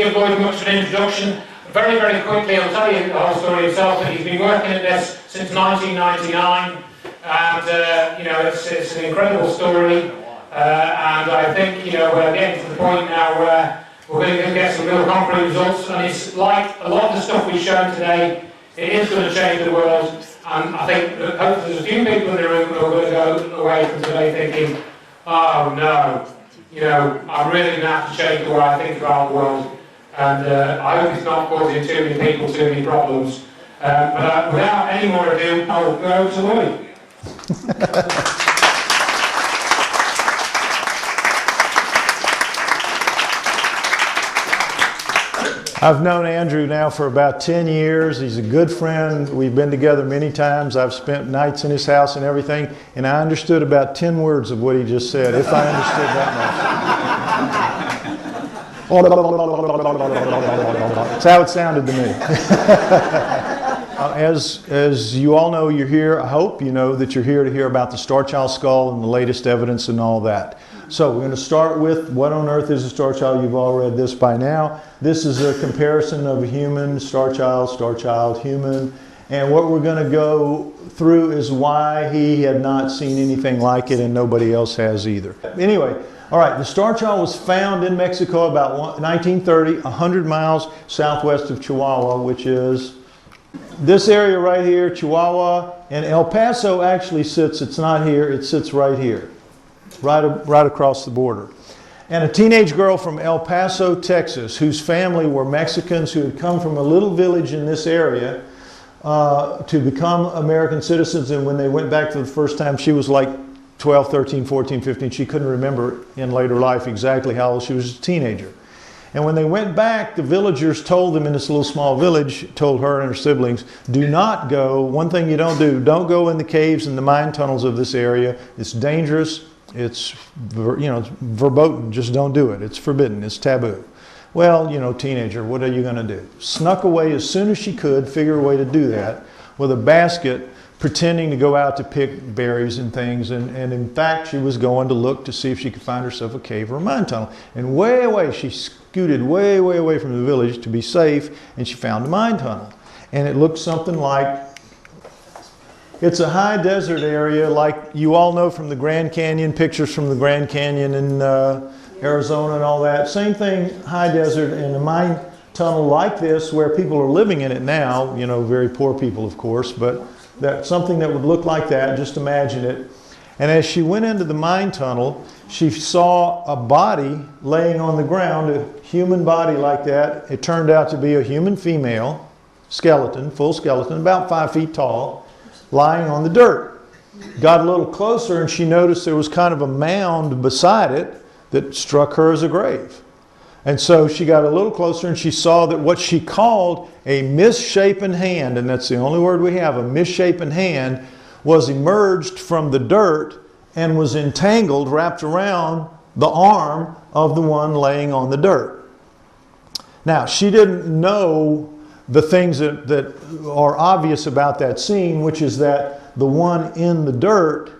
give Lloyd much of an introduction. Very, very quickly, I'll tell you the whole story himself, but he's been working at this since 1999, and you know, it's an incredible story, and I think, you know, we're getting to the point now where we're going to get some real concrete results, and it's like a lot of the stuff we've shown today, it is going to change the world, and I think that hopefully there's a few people in the room who are going to go away from today thinking, oh no, you know, I'm really going to have to change the way I think about the world. And I hope it's not causing too many people too many problems. But without any more ado, I'll go over to Lloyd. I've known Andrew now for about 10 years. He's a good friend. We've been together many times. I've spent nights in his house and everything. And I understood about 10 words of what he just said, if I understood that much. That's how it sounded to me. As you all know, you're here. I hope you know that you're here to hear about the Starchild skull and the latest evidence and all that. So we're going to start with what on earth is a Starchild. You've all read this by now. This is a comparison of a human, Starchild, human. And what we're going to go through is why he had not seen anything like it and nobody else has either. Anyway, all right, the Starchild was found in Mexico about 1930, 100 miles southwest of Chihuahua, which is this area right here, Chihuahua. And El Paso actually sits, it's not here, it sits right here, right across the border. And a teenage girl from El Paso, Texas, whose family were Mexicans who had come from a little village in this area to become American citizens. And when they went back for the first time, she was like 12, 13, 14, 15. She couldn't remember in later life exactly how old she was, a teenager. And when they went back, the villagers told them in this little small village, told her and her siblings, do not go, one thing you don't do, don't go in the caves and the mine tunnels of this area. It's dangerous. It's, you know, it's verboten. Just don't do it. It's forbidden. It's taboo. Well, you know, teenager, what are you going to do? Snuck away as soon as she could, figure a way to do that with a basket, pretending to go out to pick berries and things, and in fact she was going to look to see if she could find herself a cave or a mine tunnel. And way away, she scooted way away from the village to be safe, and she found a mine tunnel. And it looked something like, it's a high desert area like you all know from the Grand Canyon, pictures from the Grand Canyon in Arizona and all that. Same thing, high desert, and a mine tunnel like this where people are living in it now, you know, very poor people of course, but that something that would look like that, just imagine it. And as she went into the mine tunnel, she saw a body laying on the ground, a human body like that. It turned out to be a human female, skeleton, full skeleton, about 5 feet tall, lying on the dirt. Got a little closer and she noticed there was kind of a mound beside it that struck her as a grave. And so she got a little closer and she saw that what she called a misshapen hand, and that's the only word we have, a misshapen hand, was emerged from the dirt and was entangled, wrapped around the arm of the one laying on the dirt. Now, she didn't know the things that are obvious about that scene, which is that the one in the dirt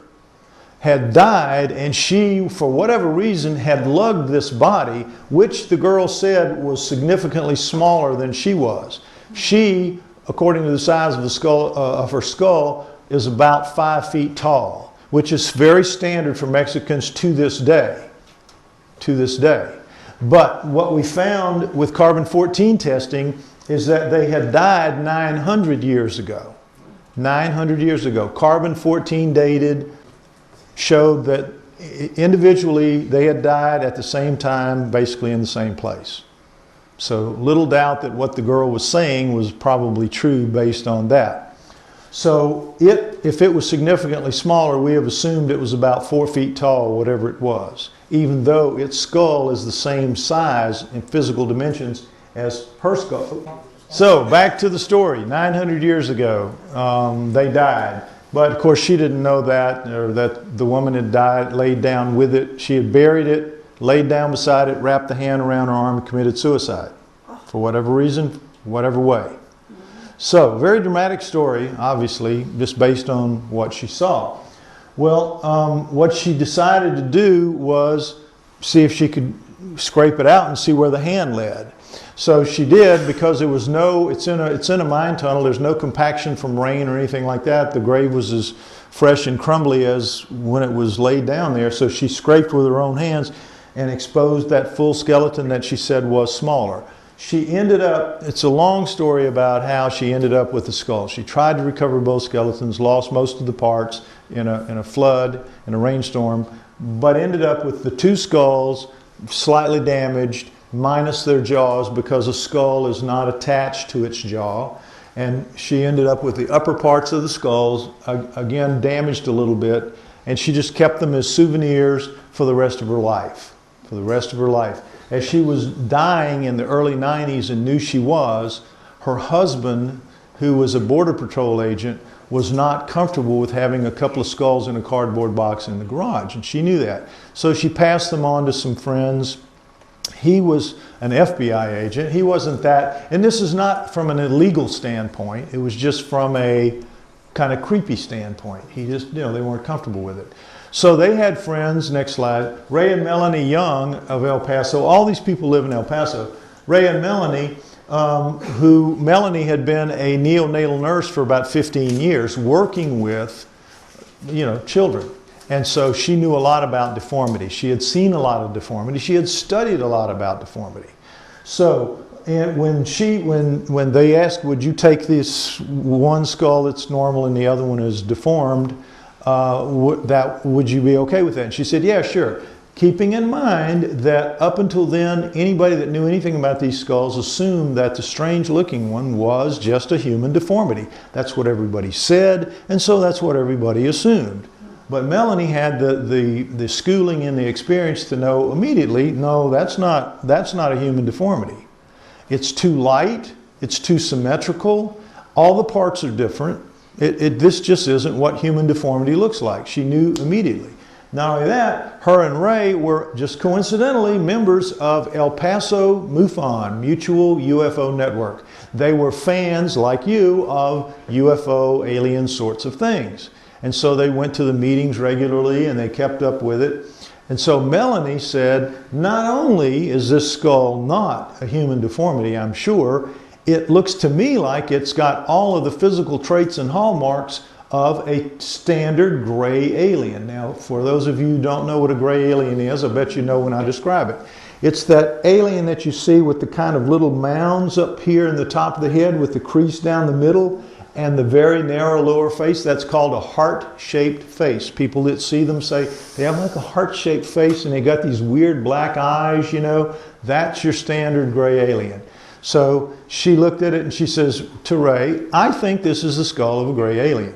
had died, and she, for whatever reason, had lugged this body, which the girl said was significantly smaller than she was. She, according to the size of the skull, of her skull, is about 5 feet tall, which is very standard for Mexicans to this day. To this day. But what we found with carbon-14 testing is that they had died 900 years ago. 900 years ago. Carbon-14 dated, showed that individually they had died at the same time, basically in the same place. So little doubt that what the girl was saying was probably true based on that. So if it was significantly smaller, we have assumed it was about 4 feet tall, whatever it was, even though its skull is the same size in physical dimensions as her skull. So back to the story. 900 years ago, they died. But of course she didn't know that, or that the woman had died, laid down with it. She had buried it, laid down beside it, wrapped the hand around her arm, and committed suicide. For whatever reason, whatever way. So, very dramatic story, obviously, just based on what she saw. Well, what she decided to do was see if she could scrape it out and see where the hand led. So she did, because there was no, it's in a mine tunnel, there's no compaction from rain or anything like that. The grave was as fresh and crumbly as when it was laid down there. So she scraped with her own hands and exposed that full skeleton that she said was smaller. She ended up, it's a long story about how she ended up with the skull. She tried to recover both skeletons, lost most of the parts in a flood, in a rainstorm, but ended up with the two skulls slightly damaged, minus their jaws, because a skull is not attached to its jaw. And she ended up with the upper parts of the skulls, again damaged a little bit, and she just kept them as souvenirs for the rest of her life. For the rest of her life. As she was dying in the early 90s and knew she was, her husband, who was a Border Patrol agent, was not comfortable with having a couple of skulls in a cardboard box in the garage, and she knew that. So she passed them on to some friends. He was an FBI agent. He wasn't that, and this is not from an illegal standpoint, it was just from a kind of creepy standpoint. He just, you know, they weren't comfortable with it. So they had friends, next slide, Ray and Melanie Young of El Paso. All these people live in El Paso. Ray and Melanie, Melanie had been a neonatal nurse for about 15 years, working with, you know, children. And so she knew a lot about deformity. She had seen a lot of deformity. She had studied a lot about deformity. So and when they asked, would you take this one skull that's normal and the other one is deformed, would you be okay with that? And she said, yeah, sure. Keeping in mind that up until then, anybody that knew anything about these skulls assumed that the strange looking one was just a human deformity. That's what everybody said, and so that's what everybody assumed. But Melanie had the schooling and the experience to know immediately, no, that's not a human deformity. It's too light, it's too symmetrical, all the parts are different. This just isn't what human deformity looks like. She knew immediately. Not only that, her and Ray were just coincidentally members of El Paso MUFON, Mutual UFO Network. They were fans, like you, of UFO, alien sorts of things. And so they went to the meetings regularly and they kept up with it. And so Melanie said, not only is this skull not a human deformity, I'm sure, it looks to me like it's got all of the physical traits and hallmarks of a standard gray alien. Now, for those of you who don't know what a gray alien is, I bet you know when I describe it. It's that alien that you see with the kind of little mounds up here in the top of the head with the crease down the middle and the very narrow lower face. That's called a heart-shaped face. People that see them say they have like a heart-shaped face and they got these weird black eyes, you know. That's your standard gray alien. So she looked at it and she says to Ray, I think this is the skull of a gray alien.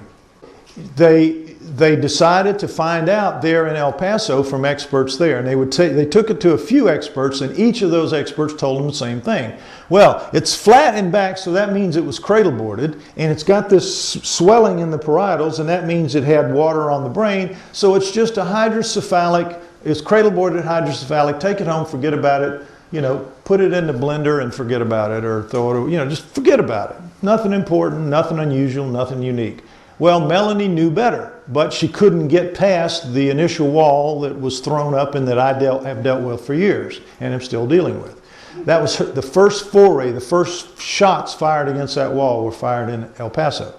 They decided to find out there in El Paso from experts there, and they took it to a few experts, and each of those experts told them the same thing. Well, it's flat in back, so that means it was cradle boarded, and it's got this swelling in the parietals, and that means it had water on the brain, so it's just a hydrocephalic, it's cradle boarded hydrocephalic, take it home, forget about it, you know, put it in the blender and forget about it, or throw it, you know, just forget about it. Nothing important, nothing unusual, nothing unique. Well, Melanie knew better, but she couldn't get past the initial wall that was thrown up and that I have dealt with for years and am still dealing with. That was the first foray, the first shots fired against that wall were fired in El Paso.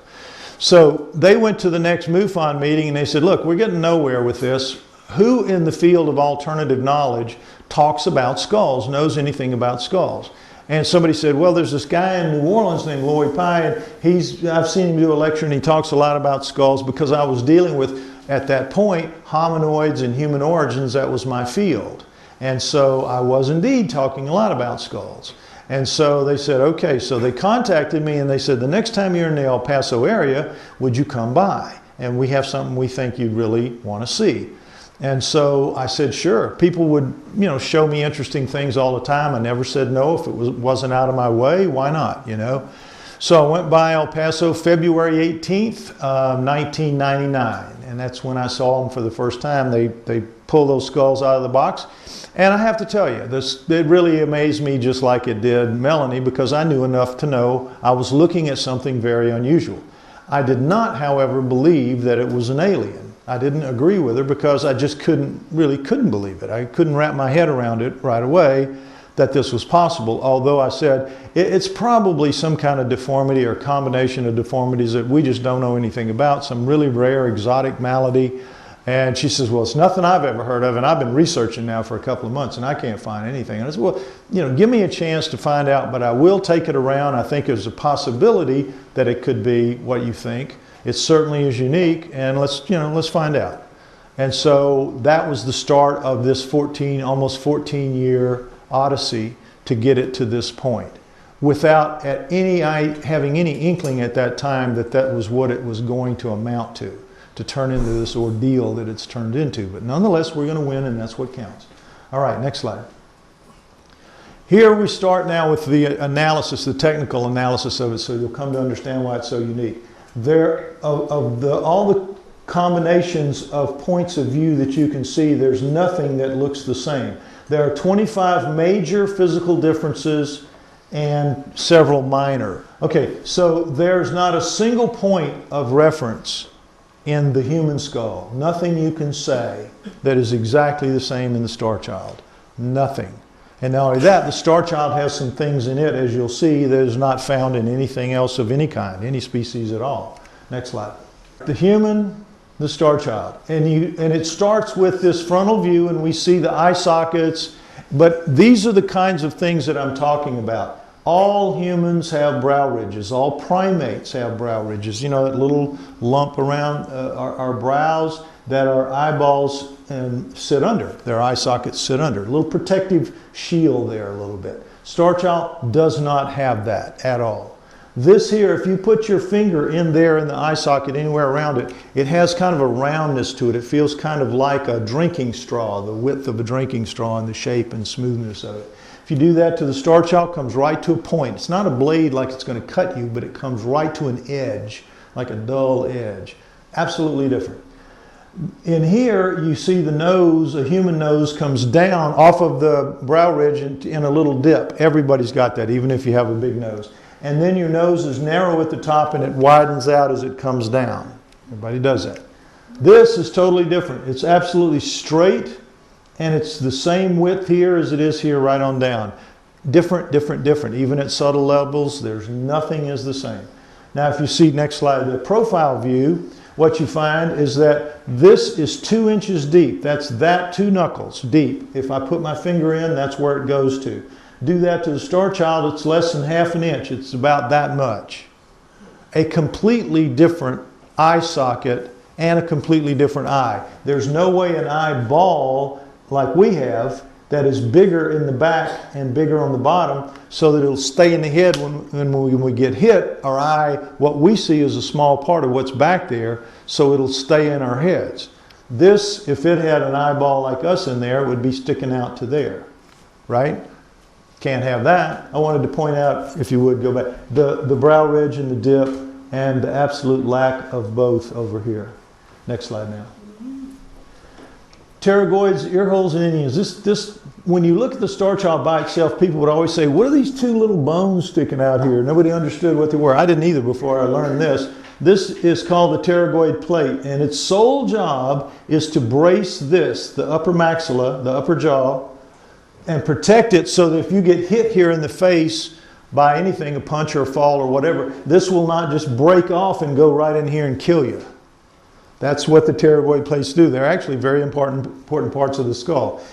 So they went to the next MUFON meeting and they said, look, we're getting nowhere with this. Who in the field of alternative knowledge talks about skulls, knows anything about skulls? And somebody said, well, there's this guy in New Orleans named Lloyd Pye, and I've seen him do a lecture and he talks a lot about skulls because I was dealing with, at that point, hominoids and human origins. That was my field. And so I was indeed talking a lot about skulls. And so they said, okay, so they contacted me and they said, the next time you're in the El Paso area, would you come by? And we have something we think you'd really want to see. And so I said, sure. People would, you know, show me interesting things all the time. I never said no. If it wasn't out of my way, why not, you know? So I went by El Paso February 18th, 1999. And that's when I saw them for the first time. They pulled those skulls out of the box. And I have to tell you, it really amazed me just like it did Melanie, because I knew enough to know I was looking at something very unusual. I did not, however, believe that it was an alien. I didn't agree with her because I just couldn't believe it. I couldn't wrap my head around it right away. that this was possible, although I said it's probably some kind of deformity or combination of deformities that we just don't know anything about, some really rare exotic malady. And she says, well, it's nothing I've ever heard of, and I've been researching now for a couple of months, and I can't find anything. And I said, well, give me a chance to find out, but I will take it around. I think there's a possibility that it could be what you think. It certainly is unique, and let's find out. And so that was the start of this almost 14-year odyssey to get it to this point, without having any inkling at that time that that was what it was going to amount to turn into this ordeal that it's turned into. But nonetheless, we're going to win, and that's what counts. All right, next slide. Here we start now with the analysis, the technical analysis of it, so you'll come to understand why it's so unique. All the combinations of points of view that you can see, there's nothing that looks the same. There are 25 major physical differences and several minor. Okay, so there's not a single point of reference in the human skull. Nothing you can say that is exactly the same in the Starchild. Nothing. And not only that, the Starchild has some things in it, as you'll see, that is not found in anything else of any kind, any species at all. Next slide. The human, the Starchild. And it starts with this frontal view, and we see the eye sockets, but these are the kinds of things that I'm talking about. All humans have brow ridges. All primates have brow ridges. You know, that little lump around our brows that our eyeballs sit under. Their eye sockets sit under. A little protective shield there a little bit. Starchild does not have that at all. This here, if you put your finger in there in the eye socket anywhere around it, it has kind of a roundness to it. It feels kind of like a drinking straw, the width of a drinking straw and the shape and smoothness of it. If you do that to the Starchild, it comes right to a point. It's not a blade like it's going to cut you, but it comes right to an edge, like a dull edge. Absolutely different. In here, you see the nose, a human nose comes down off of the brow ridge in a little dip. Everybody's got that, even if you have a big nose. And then your nose is narrow at the top and it widens out as it comes down. Everybody does that. This is totally different. It's absolutely straight, and it's the same width here as it is here right on down. Different, different, different. Even at subtle levels, there's nothing is the same. Now if you see, next slide, the profile view, what you find is that this is 2 inches deep. That's 2 knuckles deep. If I put my finger in, that's where it goes to. Do that to the Starchild, it's less than ½ an inch. It's about that much. A completely different eye socket and a completely different eye. There's no way an eyeball like we have that is bigger in the back and bigger on the bottom so that it'll stay in the head when we get hit. Our eye, what we see is a small part of what's back there, so it'll stay in our heads. This, if it had an eyeball like us in there, it would be sticking out to there, right? Can't have that. I wanted to point out, if you would go back, the brow ridge and the dip and the absolute lack of both over here. Next slide now. Pterygoids, ear holes, and Indians. When you look at the Starchild by itself, people would always say, what are these 2 little bones sticking out here? Nobody understood what they were. I didn't either before I learned this. This is called the pterygoid plate, and its sole job is to brace this, the upper maxilla, the upper jaw, and protect it so that if you get hit here in the face by anything, a punch or a fall or whatever, this will not just break off and go right in here and kill you. That's what the pterygoid plates do. They're actually very important parts of the skull.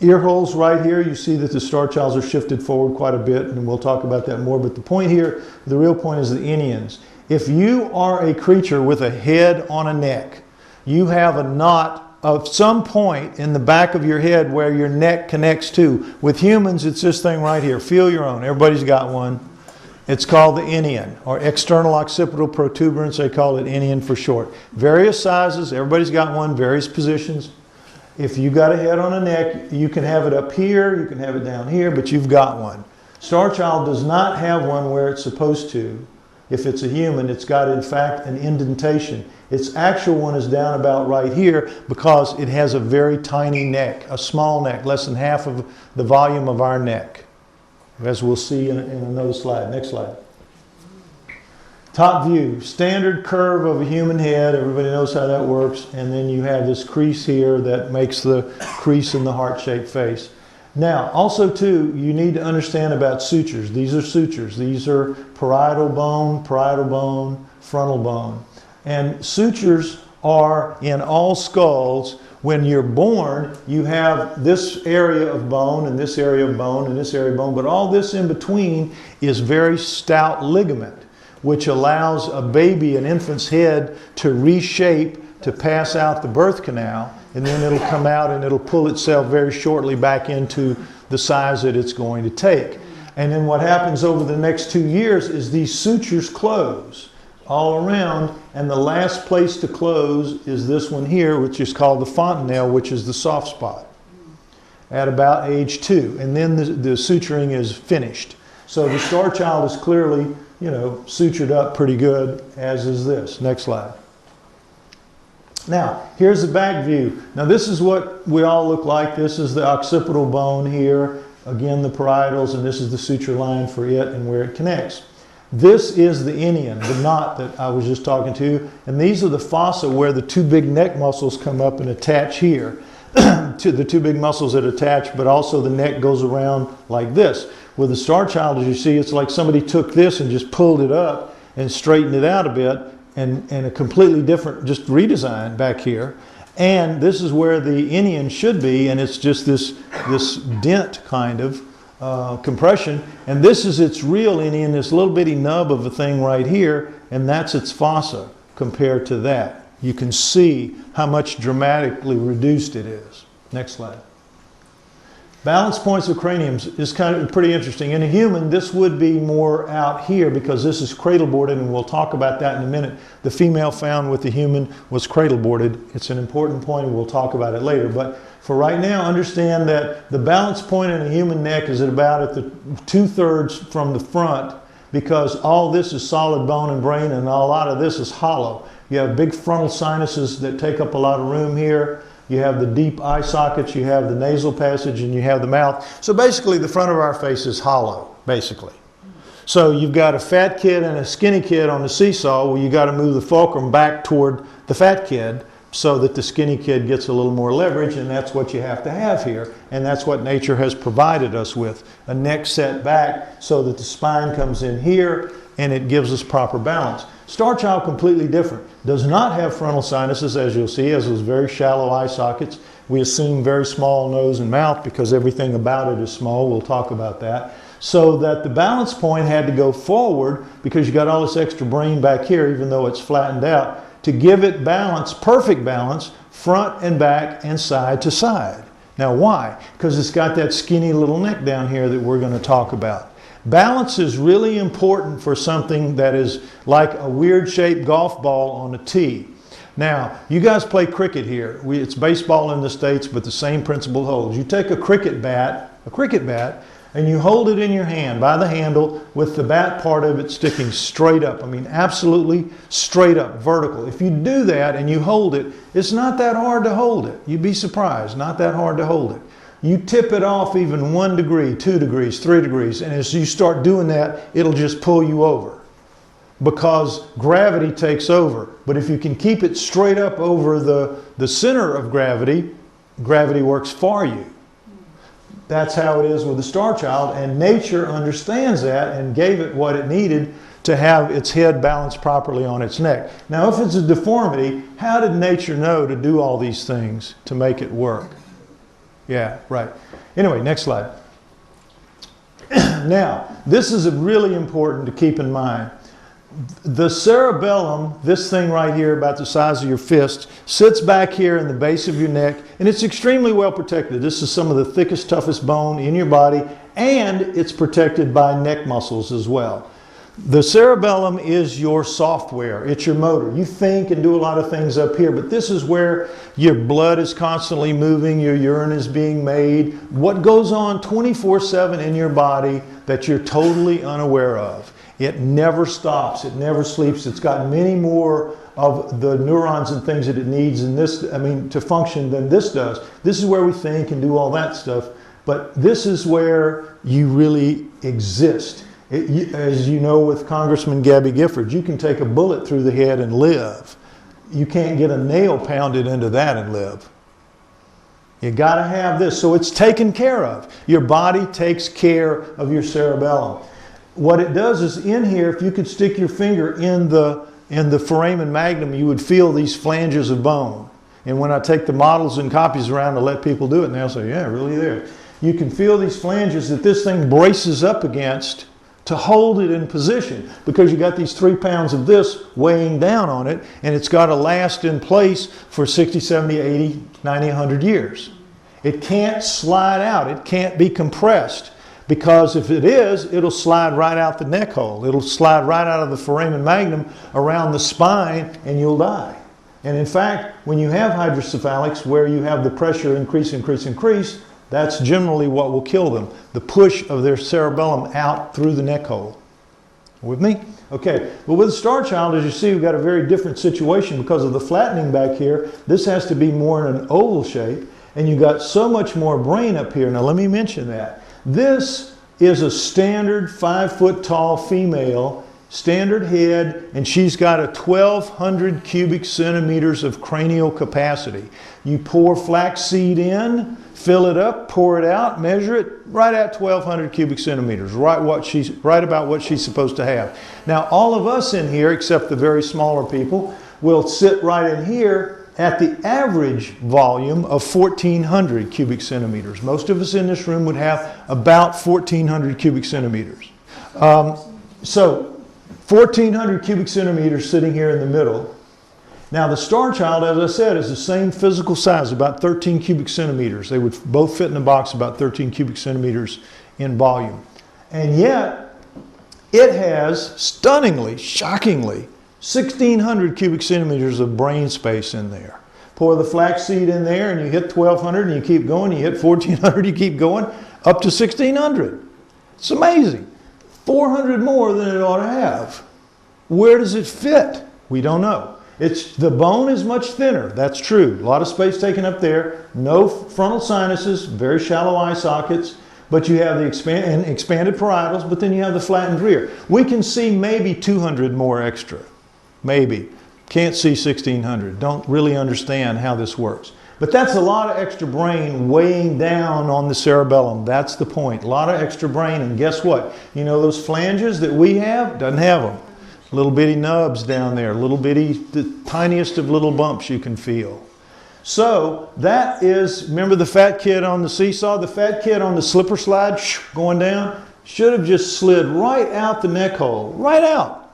Ear holes right here, you see that the Starchilds are shifted forward quite a bit, and we'll talk about that more. But the point here, the real point is the Indians. If you are a creature with a head on a neck, you have a knot of some point in the back of your head where your neck connects to. With humans, it's this thing right here. Feel your own. Everybody's got one. It's called the inion, or external occipital protuberance. They call it inion for short. Various sizes. Everybody's got one. Various positions. If you got a head on a neck, you can have it up here. You can have it down here, but you've got one. Starchild does not have one where it's supposed to. If it's a human, it's got, in fact, an indentation. Its actual one is down about right here because it has a very tiny neck, a small neck, less than half of the volume of our neck, as we'll see in another slide. Next slide. Top view, standard curve of a human head. Everybody knows how that works. And then you have this crease here that makes the crease in the heart-shaped face. Now, also too, you need to understand about sutures. These are sutures. These are parietal bone, frontal bone. And sutures are in all skulls. When you're born, you have this area of bone and this area of bone and this area of bone, but all this in between is very stout ligament, which allows a baby, an infant's head, to reshape, to pass out the birth canal, and then it'll come out and it'll pull itself very shortly back into the size that it's going to take. And then what happens over the next 2 years is these sutures close all around, and the last place to close is this one here, which is called the fontanelle, which is the soft spot, at about age 2. And then the suturing is finished. So the Starchild is clearly, you know, sutured up pretty good, as is this. Next slide. Now, here's the back view. Now, this is what we all look like. This is the occipital bone here. Again, the parietals, and this is the suture line for it and where it connects. This is the inion, the knot that I was just talking to, and these are the fossa where the two big neck muscles come up and attach here. To the two big muscles that attach, but also the neck goes around like this. With the Starchild, as you see, it's like somebody took this and just pulled it up and straightened it out a bit, and a completely different, just redesign back here. And this is where the inion should be, and it's just this dent kind of compression. And this is its real inion, this little bitty nub of a thing right here, and that's its fossa compared to that. You can see how much dramatically reduced it is. Next slide. Balance points of craniums is kind of pretty interesting. In a human, this would be more out here because this is cradle boarded, and we'll talk about that in a minute. The female found with the human was cradle boarded. It's an important point, and we'll talk about it later. But for right now, understand that the balance point in a human neck is at about at the 2/3 from the front, because all this is solid bone and brain, and a lot of this is hollow. You have big frontal sinuses that take up a lot of room here. You have the deep eye sockets, you have the nasal passage, and you have the mouth. So basically the front of our face is hollow, basically. So you've got a fat kid and a skinny kid on the seesaw. Well, you got to move the fulcrum back toward the fat kid so that the skinny kid gets a little more leverage, and that's what you have to have here. And that's what nature has provided us with. A neck set back so that the spine comes in here and it gives us proper balance. Starchild, completely different. Does not have frontal sinuses, as you'll see, as those very shallow eye sockets. We assume very small nose and mouth because everything about it is small. We'll talk about that. So that the balance point had to go forward because you got all this extra brain back here, even though it's flattened out, to give it balance, perfect balance, front and back and side to side. Now why? Because it's got that skinny little neck down here that we're going to talk about. Balance is really important for something that is like a weird shaped golf ball on a tee. Now, you guys play cricket here. It's baseball in the States, but the same principle holds. You take a cricket bat, and you hold it in your hand by the handle with the bat part of it sticking straight up. I mean, absolutely straight up, vertical. If you do that and you hold it, it's not that hard to hold it. You'd be surprised, not that hard to hold it. You tip it off even 1 degree, 2 degrees, 3 degrees, and as you start doing that, it'll just pull you over because gravity takes over. But if you can keep it straight up over the center of gravity, gravity works for you. That's how it is with the Starchild, and nature understands that and gave it what it needed to have its head balanced properly on its neck. Now, if it's a deformity, how did nature know to do all these things to make it work? Yeah, right. Anyway, next slide. Now, this is really important to keep in mind. The cerebellum, this thing right here about the size of your fist, sits back here in the base of your neck, and it's extremely well protected. This is some of the thickest, toughest bone in your body, and it's protected by neck muscles as well. The cerebellum is your software. It's your motor. You think and do a lot of things up here, but this is where your blood is constantly moving, your urine is being made, what goes on 24/7 in your body that you're totally unaware of. It never stops. It never sleeps. It's got many more of the neurons and things that it needs in this, to function than this does. This is where we think and do all that stuff, but this is where you really exist. As you know, with Congressman Gabby Giffords, you can take a bullet through the head and live. You can't get a nail pounded into that and live. You got to have this. So it's taken care of. Your body takes care of your cerebellum. What it does is in here, if you could stick your finger in the foramen magnum, you would feel these flanges of bone. And when I take the models and copies around to let people do it, and they'll say, yeah, really there. You can feel these flanges that this thing braces up against to hold it in position, because you got these 3 pounds of this weighing down on it, and it's got to last in place for 60, 70, 80, 90, 100 years. It can't slide out. It can't be compressed, because if it is, it'll slide right out the neck hole. It'll slide right out of the foramen magnum around the spine, and you'll die. And in fact, when you have hydrocephalics where you have the pressure increase, that's generally what will kill them. The push of their cerebellum out through the neck hole. With me? Okay, but with Starchild, as you see, we've got a very different situation because of the flattening back here. This has to be more in an oval shape, and you've got so much more brain up here. Now let me mention that. This is a standard 5-foot tall female, standard head, and she's got a 1,200 cubic centimeters of cranial capacity. You pour flaxseed in, fill it up, pour it out, measure it, right at 1,200 cubic centimeters, right about what she's supposed to have. Now all of us in here, except the very smaller people, will sit right in here at the average volume of 1,400 cubic centimeters. Most of us in this room would have about 1,400 cubic centimeters. So 1,400 cubic centimeters sitting here in the middle. Now the Starchild, as I said, is the same physical size, about 13 cubic centimeters. They would both fit in a box about 13 cubic centimeters in volume. And yet, it has stunningly, shockingly, 1,600 cubic centimeters of brain space in there. Pour the flaxseed in there and you hit 1,200 and you keep going, you hit 1,400, you keep going, up to 1,600. It's amazing. 400 more than it ought to have. Where does it fit? We don't know. The bone is much thinner, that's true. A lot of space taken up there, no frontal sinuses, very shallow eye sockets, but you have the expanded parietals, but then you have the flattened rear. We can see maybe 200 more extra, maybe. Can't see 1,600, don't really understand how this works. But that's a lot of extra brain weighing down on the cerebellum. That's the point, a lot of extra brain, and guess what? You know those flanges that we have? Doesn't have them. Little bitty nubs down there, little bitty, the tiniest of little bumps you can feel. So that is, remember the fat kid on the seesaw? The fat kid on the slipper slide going down should have just slid right out the neck hole, right out.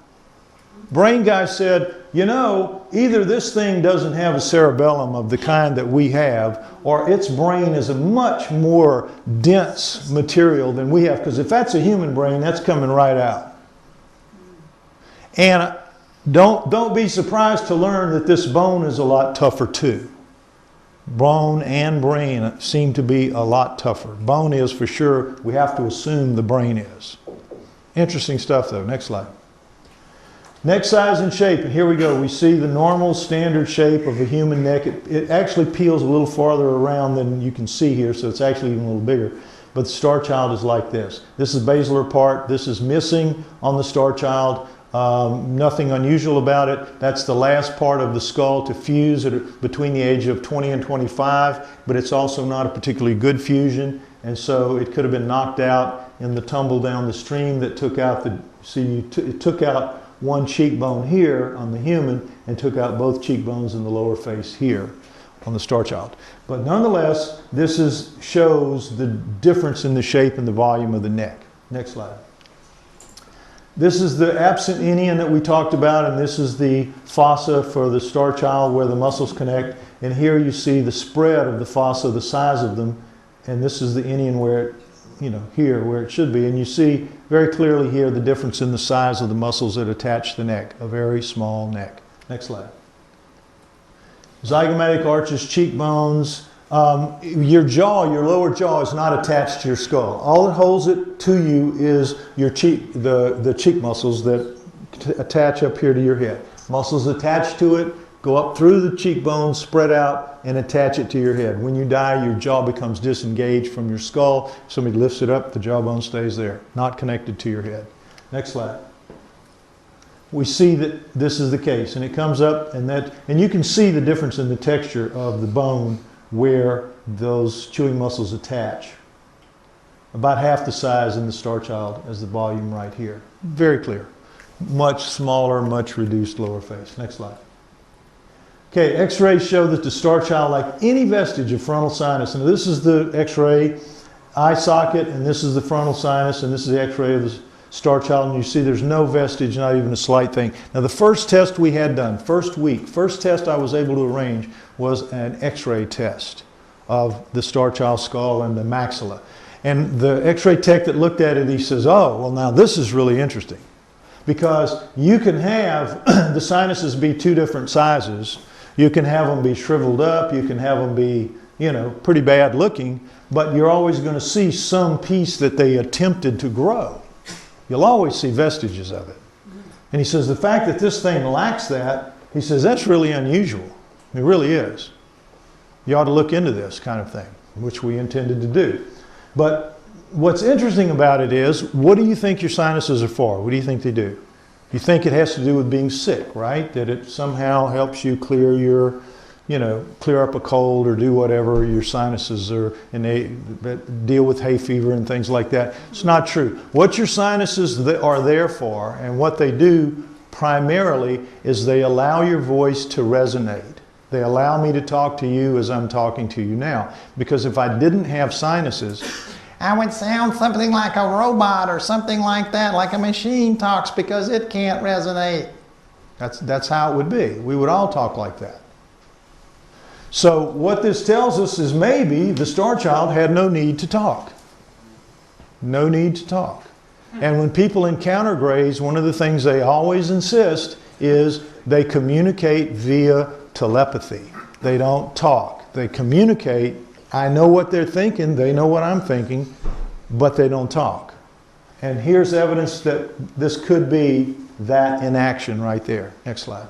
Brain guy said, you know, either this thing doesn't have a cerebellum of the kind that we have, or its brain is a much more dense material than we have, because if that's a human brain, that's coming right out. And don't be surprised to learn that this bone is a lot tougher too. Bone and brain seem to be a lot tougher. Bone is for sure. We have to assume the brain is. Interesting stuff though. Next slide. Neck size and shape. And here we go. We see the normal standard shape of a human neck. It actually peels a little farther around than you can see here, so it's actually even a little bigger. But the Starchild is like this. This is basilar part. This is missing on the Starchild. Nothing unusual about it. That's the last part of the skull to fuse between the age of 20 and 25, but it's also not a particularly good fusion, and so it could have been knocked out in the tumble down the stream that took out it took out one cheekbone here on the human and took out both cheekbones in the lower face here on the Starchild. But nonetheless, this shows the difference in the shape and the volume of the neck. Next slide. This is the absent inion that we talked about, and this is the fossa for the Starchild where the muscles connect. And here you see the spread of the fossa, the size of them, and this is the inion where it, here where it should be. And you see very clearly here the difference in the size of the muscles that attach the neck, a very small neck. Next slide. Zygomatic arches, cheekbones. Your jaw, your lower jaw is not attached to your skull. All that holds it to you is your cheek, the cheek muscles that attach up here to your head. Muscles attached to it, go up through the cheekbones, spread out, and attach it to your head. When you die, your jaw becomes disengaged from your skull. If somebody lifts it up, the jawbone stays there, not connected to your head. Next slide. We see that this is the case, and it comes up, and you can see the difference in the texture of the bone where those chewing muscles attach. About half the size in the Starchild as the volume right here. Very clear. Much smaller, much reduced lower face. Next slide. Okay, x-rays show that the Starchild, like any vestige of frontal sinus, and this is the x-ray eye socket, and this is the frontal sinus, and this is the x-ray of the Starchild, and you see there's no vestige, not even a slight thing. Now the first test we had done, first test I was able to arrange was an x-ray test of the Starchild skull and the maxilla. And the x-ray tech that looked at it, he says, oh, well now this is really interesting. Because you can have the sinuses be two different sizes. You can have them be shriveled up, you can have them be, you know, pretty bad looking, but you're always going to see some piece that they attempted to grow. You'll always see vestiges of it. And he says the fact that this thing lacks that, he says that's really unusual. It really is. You ought to look into this kind of thing, which we intended to do. But what's interesting about it is, what do you think your sinuses are for? What do you think they do? You think it has to do with being sick, right? That it somehow helps you clear your, you know, clear up a cold or do whatever your sinuses are, and they deal with hay fever and things like that. It's not true. What your sinuses are there for, and what they do primarily, is they allow your voice to resonate. They allow me to talk to you as I'm talking to you now. Because if I didn't have sinuses, I would sound something like a robot or something like that, like a machine talks, because it can't resonate. That's how it would be. We would all talk like that. So what this tells us is maybe the Starchild had no need to talk. No need to talk. And when people encounter grays, one of the things they always insist is they communicate via telepathy. They don't talk. They communicate. I know what they're thinking, they know what I'm thinking, but they don't talk. And here's evidence that this could be that in action right there. Next slide.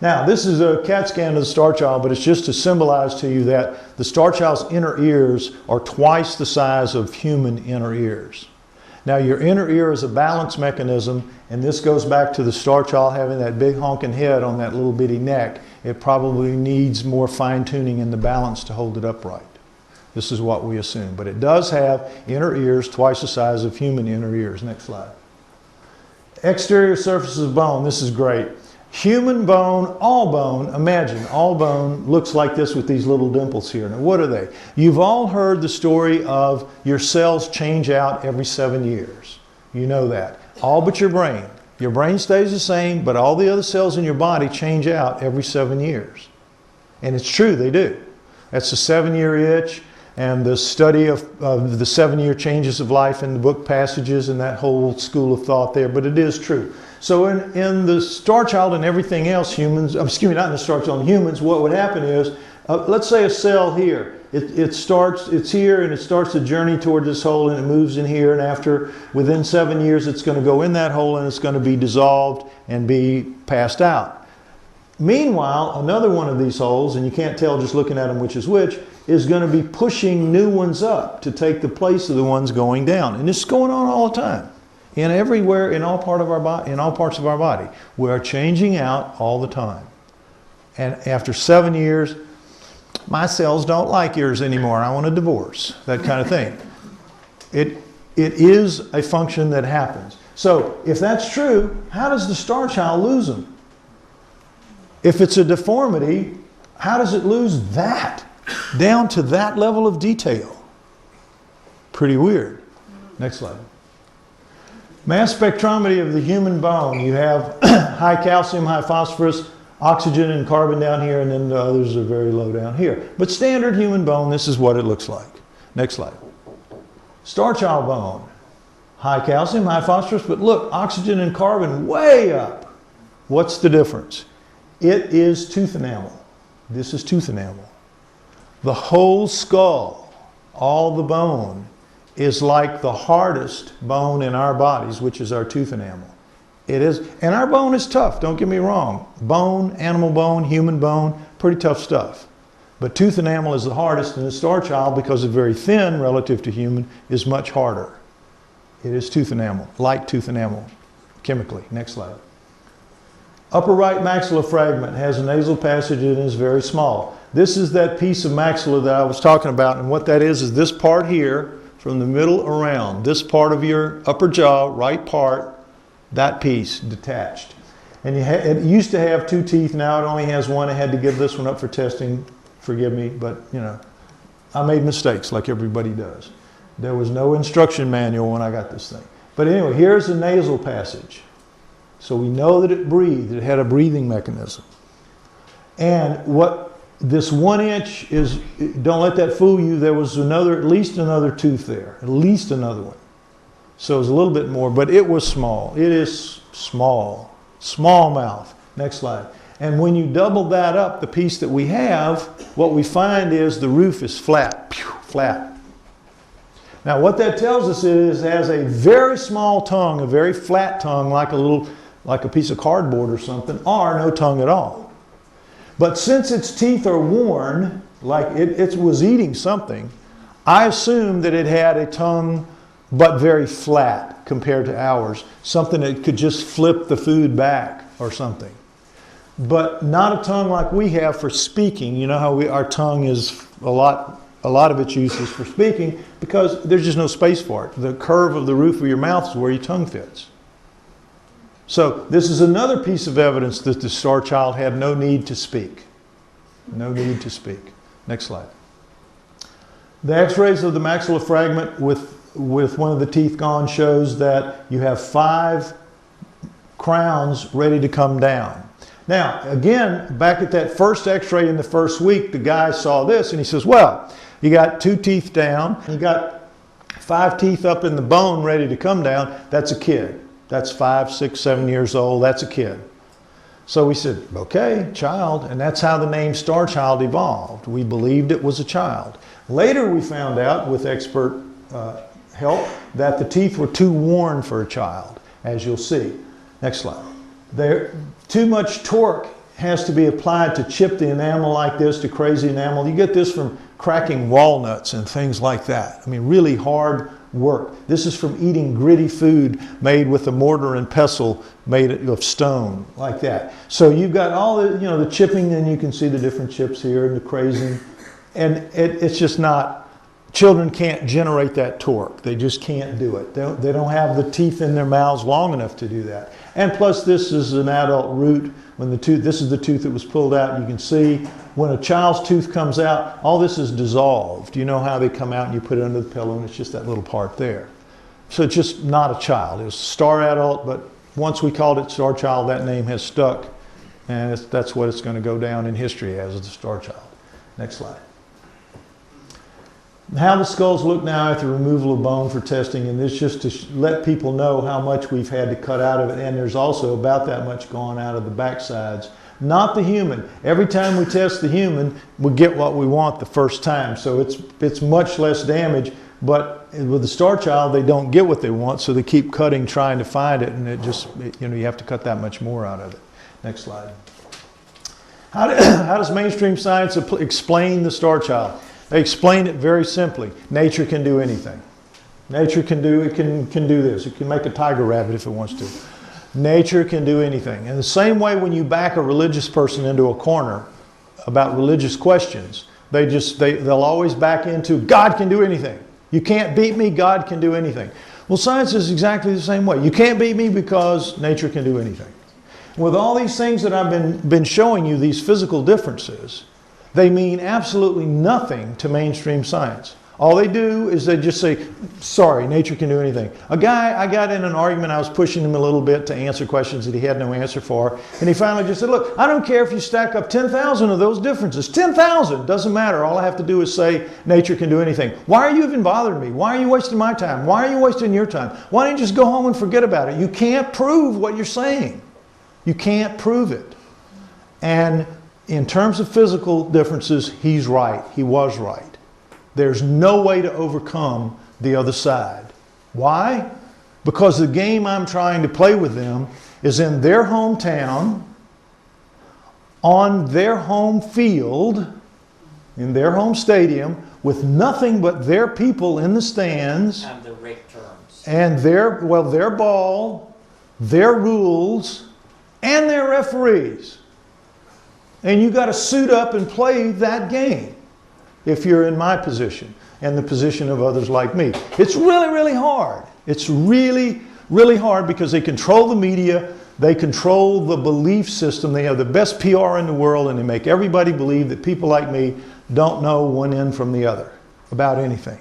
Now, this is a CAT scan of the Starchild, but it's just to symbolize to you that the Starchild's inner ears are twice the size of human inner ears. Now, your inner ear is a balance mechanism, and this goes back to the Starchild having that big honking head on that little bitty neck. It probably needs more fine-tuning in the balance to hold it upright. This is what we assume. But it does have inner ears twice the size of human inner ears. Next slide. Exterior surfaces of bone. This is great. Human bone, all bone, imagine, all bone looks like this with these little dimples here. Now, what are they? You've all heard the story of your cells change out every 7 years. You know that. All but your brain. Your brain stays the same, but all the other cells in your body change out every 7 years. And it's true, they do. That's the 7-year itch, and the study of the 7-year changes of life in the book Passages and that whole school of thought there, but it is true. So in the Starchild and everything else, humans, excuse me, not in the Starchild, in humans, what would happen is, let's say a cell here, it's here and it starts to journey toward this hole and it moves in here, and within 7 years it's going to go in that hole and it's going to be dissolved and be passed out. Meanwhile, another one of these holes, and you can't tell just looking at them which is which, is going to be pushing new ones up to take the place of the ones going down. And this is going on all the time. In everywhere, in all parts of our body. We are changing out all the time. And after 7 years, my cells don't like yours anymore. I want a divorce. That kind of thing. It is a function that happens. So if that's true, how does the Starchild lose them? If it's a deformity, how does it lose that? Down to that level of detail. Pretty weird. Next slide. Mass spectrometry of the human bone. You have high calcium, high phosphorus, oxygen and carbon down here, and then the others are very low down here. But standard human bone, this is what it looks like. Next slide. Starchild bone. High calcium, high phosphorus, but look, oxygen and carbon way up. What's the difference? It is tooth enamel. This is tooth enamel. The whole skull, all the bone, is like the hardest bone in our bodies, which is our tooth enamel. It is, and our bone is tough, don't get me wrong. Bone, animal bone, human bone, pretty tough stuff. But tooth enamel is the hardest, and the Starchild, because it's very thin relative to human, is much harder. It is tooth enamel, like tooth enamel, chemically. Next slide. Upper right maxilla fragment has a nasal passage and is very small. This is that piece of maxilla that I was talking about, and what that is this part here, from the middle around, this part of your upper jaw, right part, that piece detached. And it used to have 2 teeth, now it only has 1. I had to give this one up for testing, forgive me, but you know, I made mistakes like everybody does. There was no instruction manual when I got this thing. But anyway, here's the nasal passage. So we know that it breathed, it had a breathing mechanism. And what this 1 inch is, don't let that fool you, there was at least another tooth there, at least another one. So it was a little bit more, but it was small. It is small, small mouth. Next slide. And when you double that up, the piece that we have, what we find is the roof is flat, flat. Now what that tells us is it has a very small tongue, a very flat tongue, like a piece of cardboard or something, or no tongue at all. But since its teeth are worn, like it was eating something, I assume that it had a tongue but very flat compared to ours. Something that could just flip the food back or something. But not a tongue like we have for speaking. You know how our tongue is a lot of its use is for speaking because there's just no space for it. The curve of the roof of your mouth is where your tongue fits. So this is another piece of evidence that the Starchild had no need to speak. No need to speak. Next slide. The x-rays of the maxilla fragment with one of the teeth gone shows that you have 5 crowns ready to come down. Now, again, back at that first x-ray in the first week, the guy saw this and he says, well, you got 2 teeth down, you got 5 teeth up in the bone ready to come down. That's a kid. That's 5, 6, 7 years old. That's a kid. So we said, okay, child. And that's how the name Starchild evolved. We believed it was a child. Later we found out with expert help that the teeth were too worn for a child, as you'll see. Next slide. Too much torque has to be applied to chip the enamel like this, to crazy enamel. You get this from cracking walnuts and things like that. I mean, really hard work. This is from eating gritty food made with a mortar and pestle made of stone, like that. So you've got all the, the chipping, and you can see the different chips here and the crazing. And it's just not, children can't generate that torque. They just can't do it. They don't have the teeth in their mouths long enough to do that. And plus this is an adult root. When this is the tooth that was pulled out, you can see when a child's tooth comes out, all this is dissolved. You know how they come out and you put it under the pillow and it's just that little part there. So it's just not a child. It was star adult, but once we called it Starchild, that name has stuck. And that's what it's going to go down in history as, the Starchild. Next slide. How the skulls look now after removal of bone for testing, and this just to let people know how much we've had to cut out of it, and there's also about that much gone out of the backsides. Not the human. Every time we test the human, we get what we want the first time, so it's much less damage, but with the Starchild, they don't get what they want, so they keep cutting, trying to find it, and you have to cut that much more out of it. Next slide. How does mainstream science explain the Starchild? They explain it very simply. Nature can do anything. Nature can do this. It can make a tiger rabbit if it wants to. Nature can do anything. In the same way, when you back a religious person into a corner about religious questions, they'll always back into God can do anything. You can't beat me, God can do anything. Well, science is exactly the same way. You can't beat me because nature can do anything. With all these things that I've been showing you, these physical differences, they mean absolutely nothing to mainstream science. All they do is they just say, sorry, nature can do anything. A guy, I got in an argument, I was pushing him a little bit to answer questions that he had no answer for, and he finally just said, look, I don't care if you stack up 10,000 of those differences. 10,000, doesn't matter. All I have to do is say nature can do anything. Why are you even bothering me? Why are you wasting my time? Why are you wasting your time? Why don't you just go home and forget about it? You can't prove what you're saying. You can't prove it. And in terms of physical differences, he's right. He was right. There's no way to overcome the other side. Why? Because the game I'm trying to play with them is in their hometown, on their home field, in their home stadium, with nothing but their people in the stands. And the rate terms. And their ball, their rules, and their referees. And you got to suit up and play that game if you're in my position and the position of others like me. It's really, really hard. It's really, really hard because they control the media, they control the belief system, they have the best PR in the world, and they make everybody believe that people like me don't know one end from the other about anything.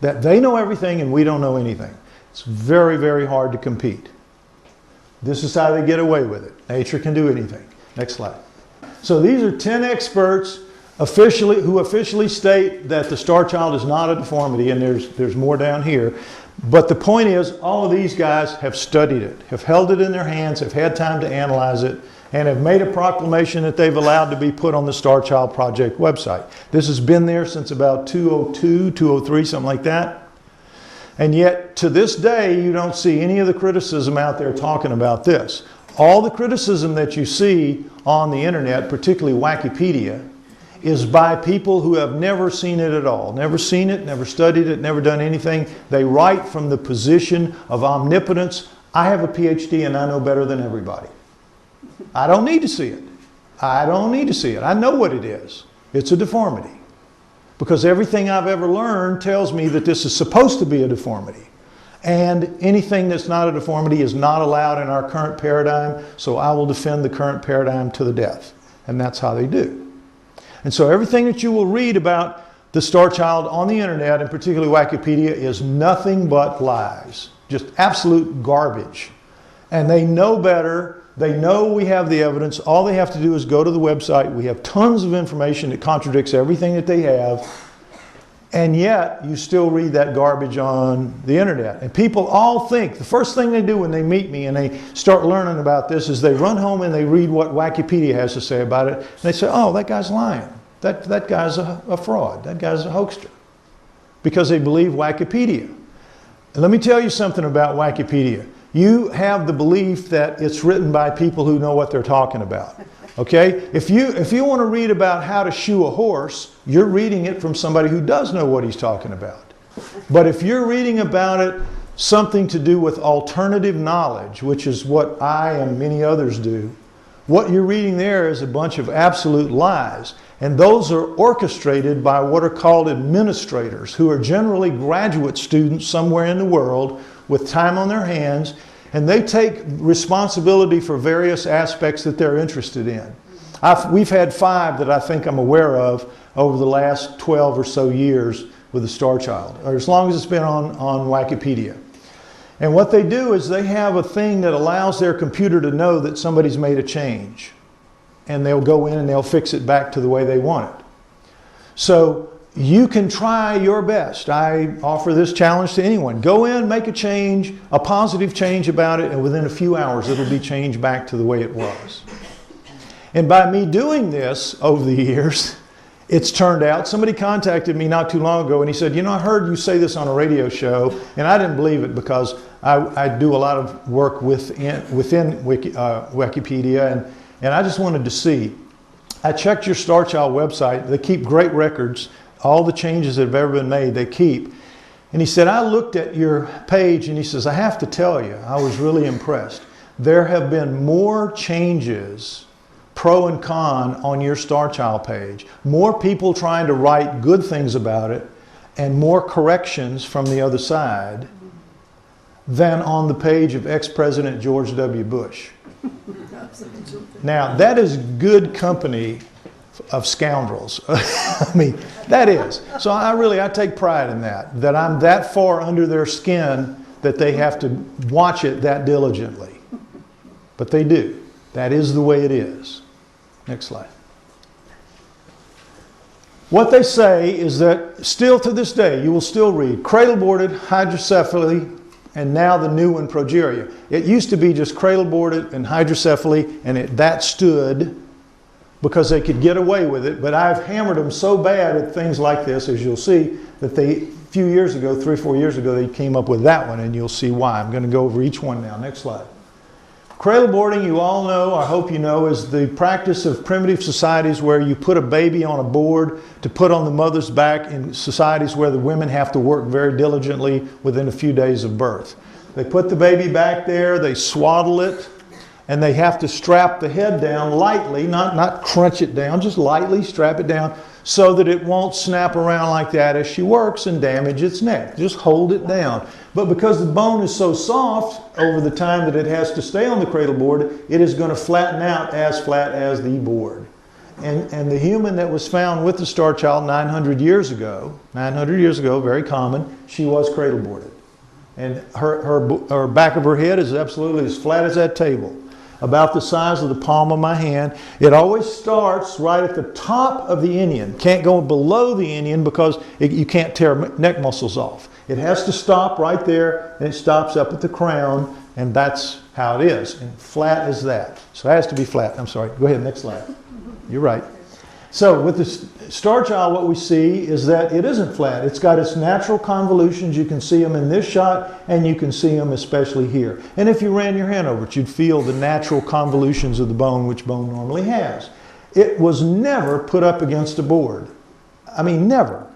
That they know everything and we don't know anything. It's very, very hard to compete. This is how they get away with it. Nature can do anything. Next slide. So these are 10 experts who officially state that the Starchild is not a deformity, and there's more down here. But the point is, all of these guys have studied it, have held it in their hands, have had time to analyze it, and have made a proclamation that they've allowed to be put on the Starchild Project website. This has been there since about 2002, 2003, something like that. And yet, to this day, you don't see any of the criticism out there talking about this. All the criticism that you see on the internet, particularly Wikipedia, is by people who have never seen it at all. Never seen it, never studied it, never done anything. They write from the position of omnipotence. I have a PhD and I know better than everybody. I don't need to see it. I don't need to see it. I know what it is. It's a deformity. Because everything I've ever learned tells me that this is supposed to be a deformity. And anything that's not a deformity is not allowed in our current paradigm, so I will defend the current paradigm to the death. And that's how they do. And so everything that you will read about the Starchild on the internet, and particularly Wikipedia, is nothing but lies. Just absolute garbage. And they know better. They know we have the evidence. All they have to do is go to the website. We have tons of information that contradicts everything that they have. And yet, you still read that garbage on the internet. And people all think, the first thing they do when they meet me and they start learning about this is they run home and they read what Wikipedia has to say about it. And they say, oh, that guy's lying. That guy's a fraud. That guy's a hoaxer. Because they believe Wikipedia. And let me tell you something about Wikipedia. You have the belief that it's written by people who know what they're talking about. Okay? If you want to read about how to shoe a horse, you're reading it from somebody who does know what he's talking about. But if you're reading about it, something to do with alternative knowledge, which is what I and many others do, what you're reading there is a bunch of absolute lies. And those are orchestrated by what are called administrators, who are generally graduate students somewhere in the world with time on their hands, and they take responsibility for various aspects that they're interested in. We've had 5 that I think I'm aware of over the last 12 or so years with the Starchild, or as long as it's been on Wikipedia. And what they do is they have a thing that allows their computer to know that somebody's made a change. And they'll go in and they'll fix it back to the way they want it. So you can try your best. I offer this challenge to anyone. Go in, make a change, a positive change about it, and within a few hours it'll be changed back to the way it was. And by me doing this over the years, it's turned out, somebody contacted me not too long ago and he said, you know, I heard you say this on a radio show, and I didn't believe it because I do a lot of work within Wikipedia, and I just wanted to see. I checked your Starchild website. They keep great records. All the changes that have ever been made, they keep. And he said, I looked at your page, and he says, I have to tell you, I was really impressed. There have been more changes, pro and con, on your Starchild page. More people trying to write good things about it, and more corrections from the other side than on the page of ex-President George W. Bush. Now, that is good company of scoundrels. I mean, that is. So I take pride in that I'm that far under their skin that they have to watch it that diligently. But they do. That is the way it is. Next slide. What they say is that still to this day, you will still read cradle-boarded hydrocephaly, and now the new one, progeria. It used to be just cradle-boarded and hydrocephaly, and that stood because they could get away with it. But I've hammered them so bad at things like this, as you'll see, that a few years ago, 3 or 4 years ago, they came up with that one, and you'll see why. I'm going to go over each one now. Next slide. Cradle boarding, you all know, I hope you know, is the practice of primitive societies where you put a baby on a board to put on the mother's back in societies where the women have to work very diligently within a few days of birth. They put the baby back there, they swaddle it, and they have to strap the head down lightly, not crunch it down, just lightly strap it down so that it won't snap around like that as she works and damage its neck. Just hold it down. But because the bone is so soft over the time that it has to stay on the cradle board, it is going to flatten out as flat as the board. And the human that was found with the Starchild 900 years ago, very common, she was cradle boarded. And her back of her head is absolutely as flat as that table, about the size of the palm of my hand. It always starts right at the top of the inion. Can't go below the inion because you can't tear neck muscles off. It has to stop right there, and it stops up at the crown, and that's how it is. And flat as that. So it has to be flat. I'm sorry. Go ahead, next slide. You're right. So with the Starchild, what we see is that it isn't flat. It's got its natural convolutions. You can see them in this shot, and you can see them especially here. And if you ran your hand over it, you'd feel the natural convolutions of the bone, which bone normally has. It was never put up against a board. I mean, never.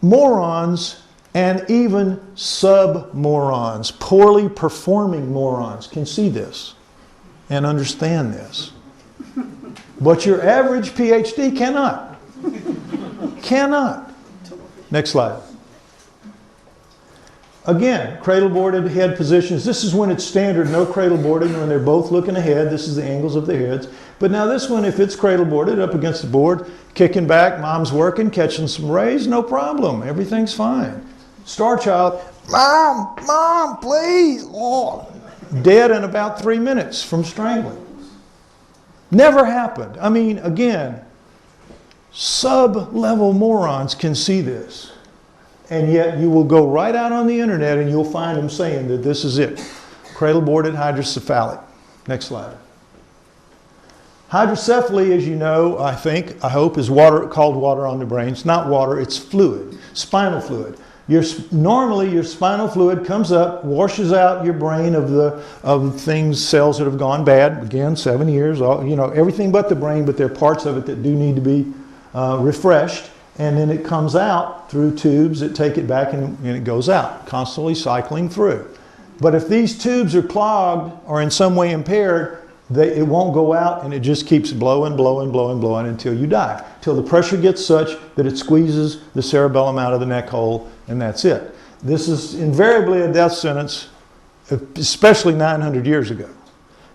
Morons and even sub-morons, poorly performing morons, can see this and understand this. But your average PhD cannot. Cannot. Next slide. Again, cradle boarded head positions. This is when it's standard, no cradle boarding, when they're both looking ahead. This is the angles of the heads. But now this one, if it's cradle boarded up against the board, kicking back, mom's working, catching some rays, no problem. Everything's fine. Starchild, Mom, please. Oh. Dead in about 3 minutes from strangling. Never happened. I mean, again, sub-level morons can see this. And yet you will go right out on the internet and you'll find them saying that this is it. Cradle-boarded hydrocephalic. Next slide. Hydrocephaly, as you know, I hope, is called water on the brain. It's not water, it's fluid, spinal fluid. Normally, your spinal fluid comes up, washes out your brain of cells that have gone bad. Again, 7 years, everything but the brain, but there are parts of it that do need to be refreshed. And then it comes out through tubes that take it back and it goes out, constantly cycling through. But if these tubes are clogged or in some way impaired, it won't go out and it just keeps blowing until you die. Till the pressure gets such that it squeezes the cerebellum out of the neck hole, and that's it. This is invariably a death sentence, especially 900 years ago.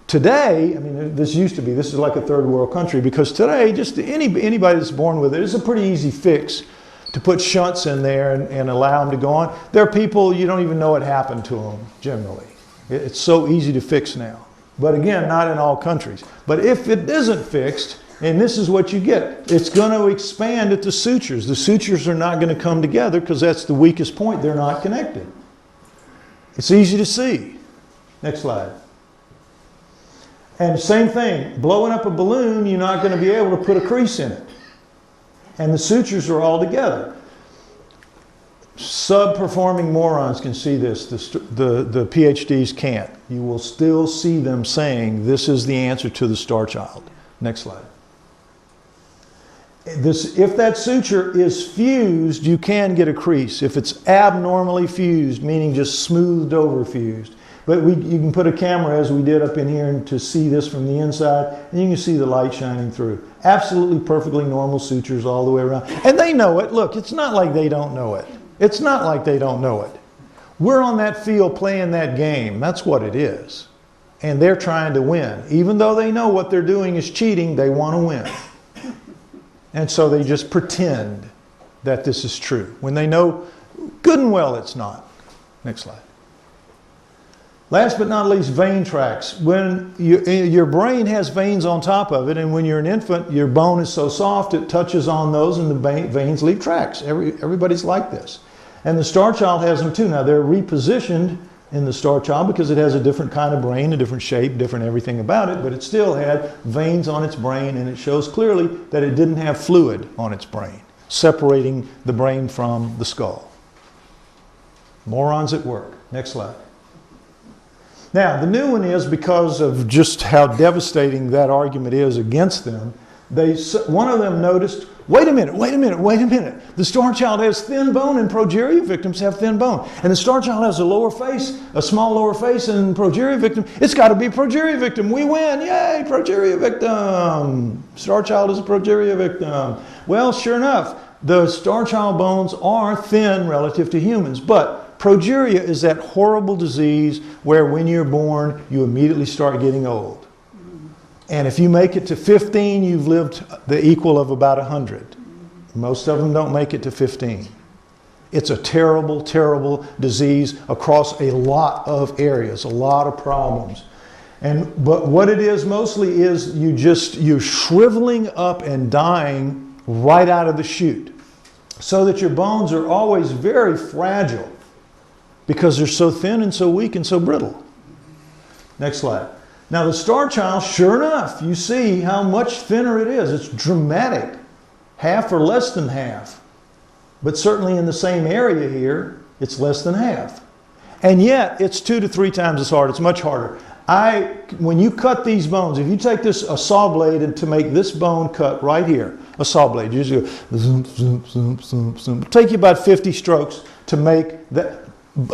Today, I mean, this is like a third world country, because today, just anybody that's born with it, it's a pretty easy fix to put shunts in there and allow them to go on. There are people, you don't even know what happened to them, generally. It's so easy to fix now. But again, not in all countries. But if it isn't fixed, and this is what you get, it's going to expand at the sutures. The sutures are not going to come together because that's the weakest point. They're not connected. It's easy to see. Next slide. And same thing, blowing up a balloon, you're not going to be able to put a crease in it. And the sutures are all together. Sub-performing morons can see this. The PhDs can't. You will still see them saying this is the answer to the Starchild. Next slide. If that suture is fused, you can get a crease. If it's abnormally fused, meaning just smoothed over fused. But you can put a camera, as we did up in here, to see this from the inside, and you can see the light shining through. Absolutely perfectly normal sutures all the way around. And they know it. Look, it's not like they don't know it. It's not like they don't know it. We're on that field playing that game. That's what it is. And they're trying to win. Even though they know what they're doing is cheating, they want to win. And so they just pretend that this is true, when they know good and well it's not. Next slide. Last but not least, vein tracts. When your brain has veins on top of it, and when you're an infant, your bone is so soft it touches on those and the veins leave tracks. Everybody's like this. And the Starchild has them too. Now they're repositioned in the Starchild because it has a different kind of brain, a different shape, different everything about it, but it still had veins on its brain, and it shows clearly that it didn't have fluid on its brain, separating the brain from the skull. Morons at work. Next slide. Now, the new one is, because of just how devastating that argument is against them, one of them noticed, wait a minute. The Starchild has thin bone and progeria victims have thin bone. And the Starchild has a lower face, a small lower face, and progeria victim. It's got to be progeria victim. We win. Yay, progeria victim. Starchild is a progeria victim. Well, sure enough, the Starchild bones are thin relative to humans, but progeria is that horrible disease where when you're born, you immediately start getting old. And if you make it to 15, you've lived the equal of about 100. Most of them don't make it to 15. It's a terrible, terrible disease across a lot of areas, a lot of problems. But what it is mostly is you're shriveling up and dying right out of the chute, so that your bones are always very fragile because they're so thin and so weak and so brittle. Next slide. Now the Starchild, sure enough, you see how much thinner it is. It's dramatic, half or less than half. But certainly in the same area here, it's less than half. And yet, it's 2 to 3 times as hard. It's much harder. When you cut these bones, if you take a saw blade and to make this bone cut right here, a saw blade, you just go zoom, zoom, zoom, zoom, zoom. It'll take you about 50 strokes to make that.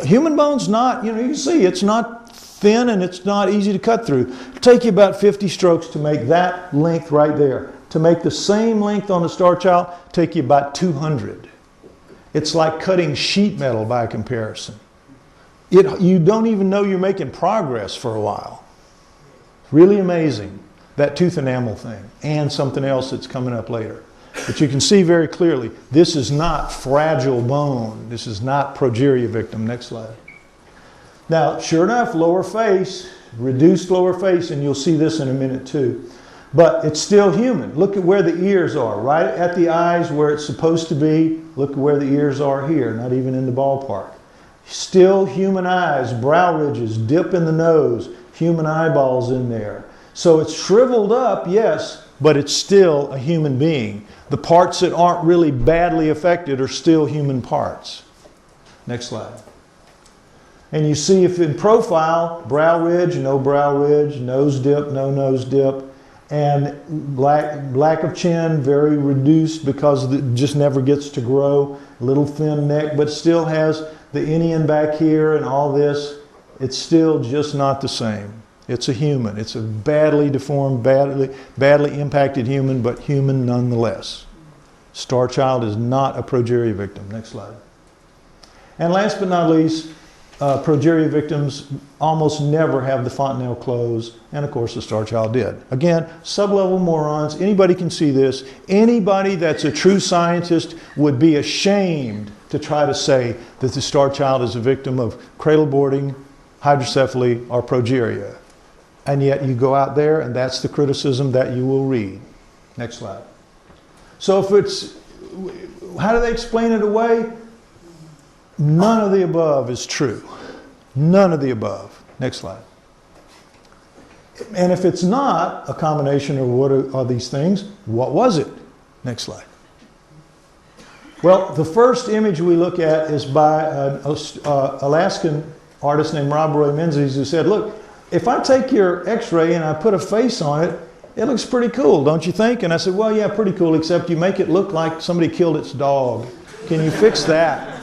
Human bone's not, you can see it's not thin and it's not easy to cut through. It'll take you about 50 strokes to make that length right there. To make the same length on the Starchild, take you about 200. It's like cutting sheet metal by comparison. You don't even know you're making progress for a while. Really amazing, that tooth enamel thing, and something else that's coming up later. But you can see very clearly, this is not fragile bone. This is not progeria victim. Next slide. Now, sure enough, lower face, reduced lower face, and you'll see this in a minute too. But it's still human. Look at where the ears are, right at the eyes where it's supposed to be. Look at where the ears are here, not even in the ballpark. Still human eyes, brow ridges, dip in the nose, human eyeballs in there. So it's shriveled up, yes, but it's still a human being. The parts that aren't really badly affected are still human parts. Next slide. And you see if in profile, brow ridge, nose dip, no nose dip, and lack of chin, very reduced because it just never gets to grow. Little thin neck, but still has the inion back here and all this. It's still just not the same. It's a human. It's a badly deformed, badly impacted human, but human nonetheless. Starchild is not a progeria victim. Next slide. And last but not least, progeria victims almost never have the fontanelle closed, and of course the Starchild did. Again, sub-level morons, anybody can see this. Anybody that's a true scientist would be ashamed to try to say that the Starchild is a victim of cradle boarding, hydrocephaly, or progeria. And yet you go out there and that's the criticism that you will read. Next slide. So how do they explain it away? None of the above is true. None of the above. Next slide. And if it's not a combination of what are these things, what was it? Next slide. Well, the first image we look at is by an Alaskan artist named Rob Roy Menzies, who said, look, if I take your x-ray and I put a face on it, it looks pretty cool, don't you think? And I said, well, yeah, pretty cool, except you make it look like somebody killed its dog. Can you fix that?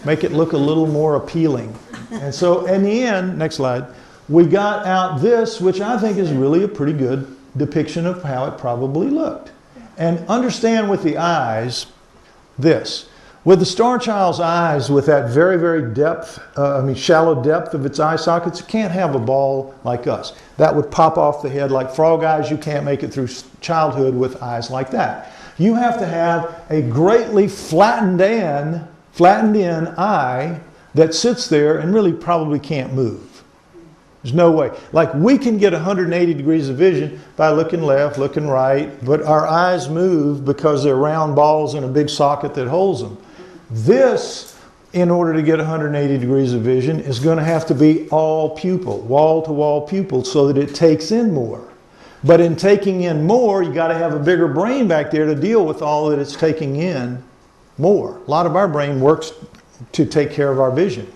Make it look a little more appealing. And so in the end, next slide, we got out this, which I think is really a pretty good depiction of how it probably looked. And understand with the eyes, this. With the Starchild's eyes, with that very, very shallow depth of its eye sockets, it can't have a ball like us. That would pop off the head like frog eyes. You can't make it through childhood with eyes like that. You have to have a greatly flattened in eye that sits there and really probably can't move. There's no way. Like we can get 180 degrees of vision by looking left, looking right, but our eyes move because they're round balls in a big socket that holds them. This, in order to get 180 degrees of vision, is going to have to be all pupil, wall-to-wall pupil, so that it takes in more. But in taking in more, you got to have a bigger brain back there to deal with all that it's taking in more. A lot of our brain works to take care of our vision,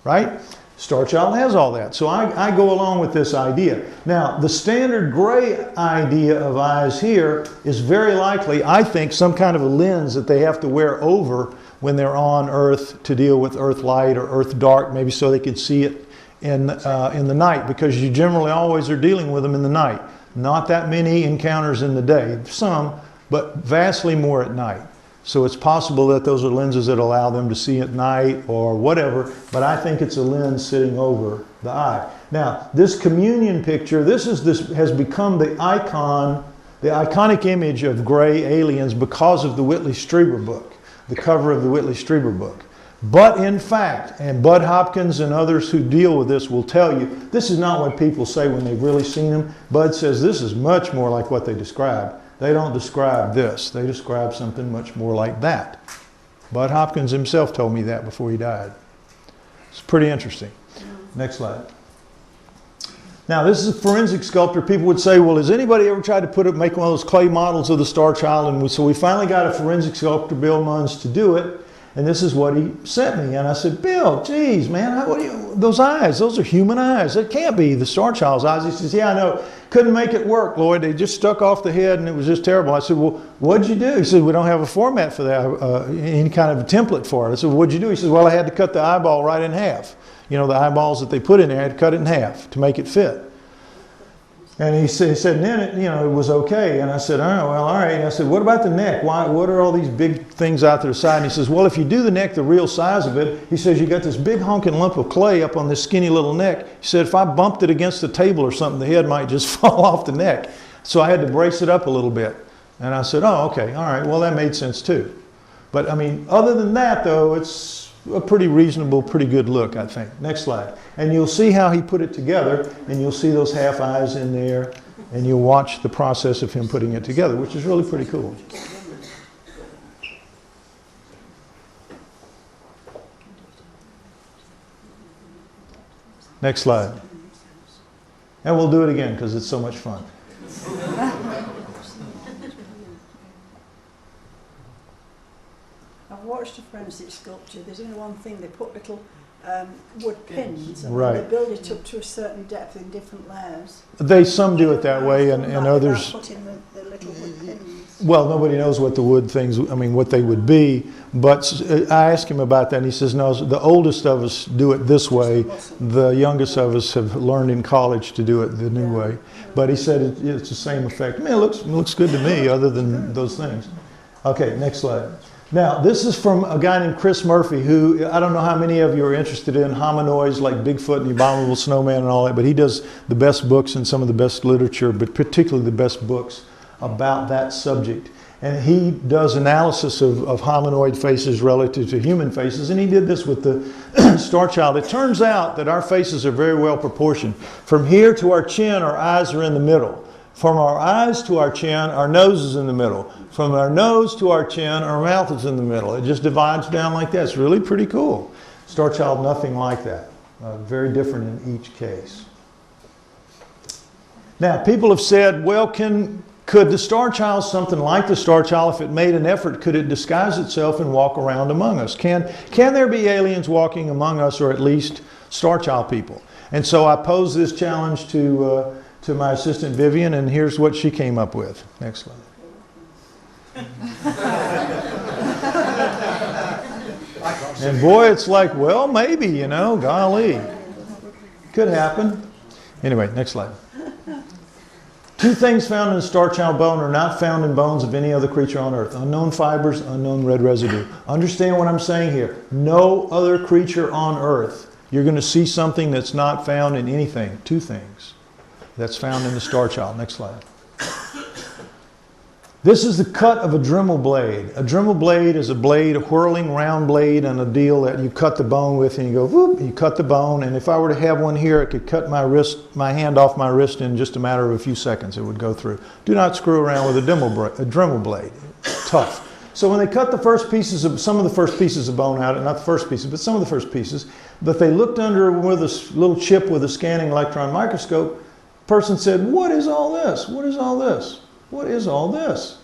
right? Starchild has all that. So I go along with this idea. Now, the standard gray idea of eyes here is very likely, I think, some kind of a lens that they have to wear over when they're on Earth to deal with Earth light or Earth dark, maybe so they can see it in the night, because you generally always are dealing with them in the night. Not that many encounters in the day, some, but vastly more at night. So it's possible that those are lenses that allow them to see at night or whatever, but I think it's a lens sitting over the eye. Now, this communion picture, this has become the icon, the iconic image of gray aliens because of the Whitley Strieber book, the cover of the Whitley Strieber book. But in fact, and Bud Hopkins and others who deal with this will tell you, this is not what people say when they've really seen them. Bud says this is much more like what they describe. They don't describe this. They describe something much more like that. Bud Hopkins himself told me that before he died. It's pretty interesting. Next slide. Now, this is a forensic sculptor. People would say, well, has anybody ever tried to make one of those clay models of the Starchild? And so we finally got a forensic sculptor, Bill Munns, to do it. And this is what he sent me. And I said, Bill, geez, man, those eyes, those are human eyes. It can't be the Starchild's eyes. He says, yeah, I know. Couldn't make it work, Lloyd. They just stuck off the head and it was just terrible. I said, well, what'd you do? He said, we don't have a format for that, any kind of a template for it. I said, what'd you do? He says, well, I had to cut the eyeball right in half. You know, the eyeballs that they put in there, I had to cut it in half to make it fit. And he said, and then it was okay. And I said, oh, well, all right. And I said, what about the neck? What are all these big things out to the side? And he says, well, if you do the neck the real size of it, he says, you got this big honking lump of clay up on this skinny little neck. He said, if I bumped it against the table or something, the head might just fall off the neck. So I had to brace it up a little bit. And I said, oh, okay, all right. Well, that made sense too. But I mean, other than that, though, it's a pretty reasonable, pretty good look, I think. Next slide. And you'll see how he put it together, and you'll see those half eyes in there, and you'll watch the process of him putting it together, which is really pretty cool. Next slide. And we'll do it again because it's so much fun. I've watched a forensic sculpture. There's only one thing, they put little wood pins and right. They build it up to a certain depth in different layers. Some do it that way, and others... Put in the little wood pins. Well, nobody knows what the wood things, what they would be, but I asked him about that, and he says, no, the oldest of us do it this way. The youngest of us have learned in college to do it the new way. But he said it's the same effect. I mean, it looks good to me, other than those things. Okay, next slide. Now, this is from a guy named Chris Murphy, who, I don't know how many of you are interested in hominoids like Bigfoot and the Abominable Snowman and all that, but he does the best books and some of the best literature, but particularly the best books about that subject. And he does analysis of hominoid faces relative to human faces, and he did this with the Starchild. It turns out that our faces are very well proportioned. From here to our chin, our eyes are in the middle. From our eyes to our chin, our nose is in the middle. From our nose to our chin, our mouth is in the middle. It just divides down like that. It's really pretty cool. Starchild, nothing like that. Very different in each case. Now, people have said, well, could the Starchild, something like the Starchild, if it made an effort, could it disguise itself and walk around among us? Can there be aliens walking among us, or at least Starchild people? And so I posed this challenge to my assistant Vivian, and here's what she came up with. Next slide. And boy, it's like, well, maybe, golly. Could happen. Anyway, next slide. Two things found in the Starchild bone are not found in bones of any other creature on Earth. Unknown fibers, unknown red residue. Understand what I'm saying here. No other creature on Earth. You're going to see something that's not found in anything. Two things that's found in the Starchild. Next slide. This is the cut of a Dremel blade. A Dremel blade is a blade, a whirling round blade, and a deal that you cut the bone with, and you go, whoop, you cut the bone. And if I were to have one here, it could cut my hand off my wrist in just a matter of a few seconds. It would go through. Do not screw around with a Dremel blade. Tough. So when they cut some of the first pieces of bone out, not the first pieces, but some of the first pieces, but they looked under with a little chip with a scanning electron microscope, the person said, what is all this? What is all this? What is all this?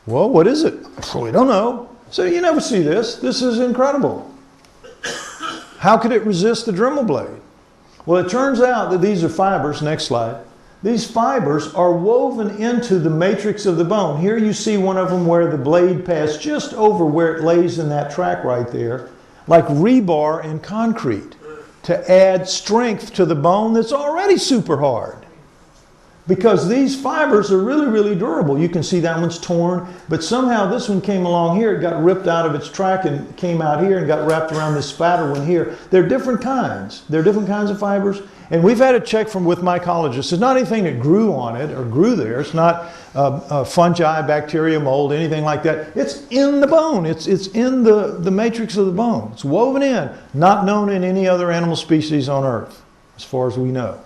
Well, what is it? We don't know. So you never see this. This is incredible. How could it resist the Dremel blade? Well, it turns out that these are fibers. Next slide. These fibers are woven into the matrix of the bone. Here you see one of them where the blade passed just over where it lays in that track right there, like rebar in concrete, to add strength to the bone that's already super hard. Because these fibers are really, really durable. You can see that one's torn, but somehow this one came along here, it got ripped out of its track and came out here and got wrapped around this fatter one here. They're different kinds. They're different kinds of fibers. And we've had a check from with mycologists. It's not anything that grew on it or grew there. It's not fungi, bacteria, mold, anything like that. It's in the bone. It's in the matrix of the bone. It's woven in, not known in any other animal species on Earth, as far as we know.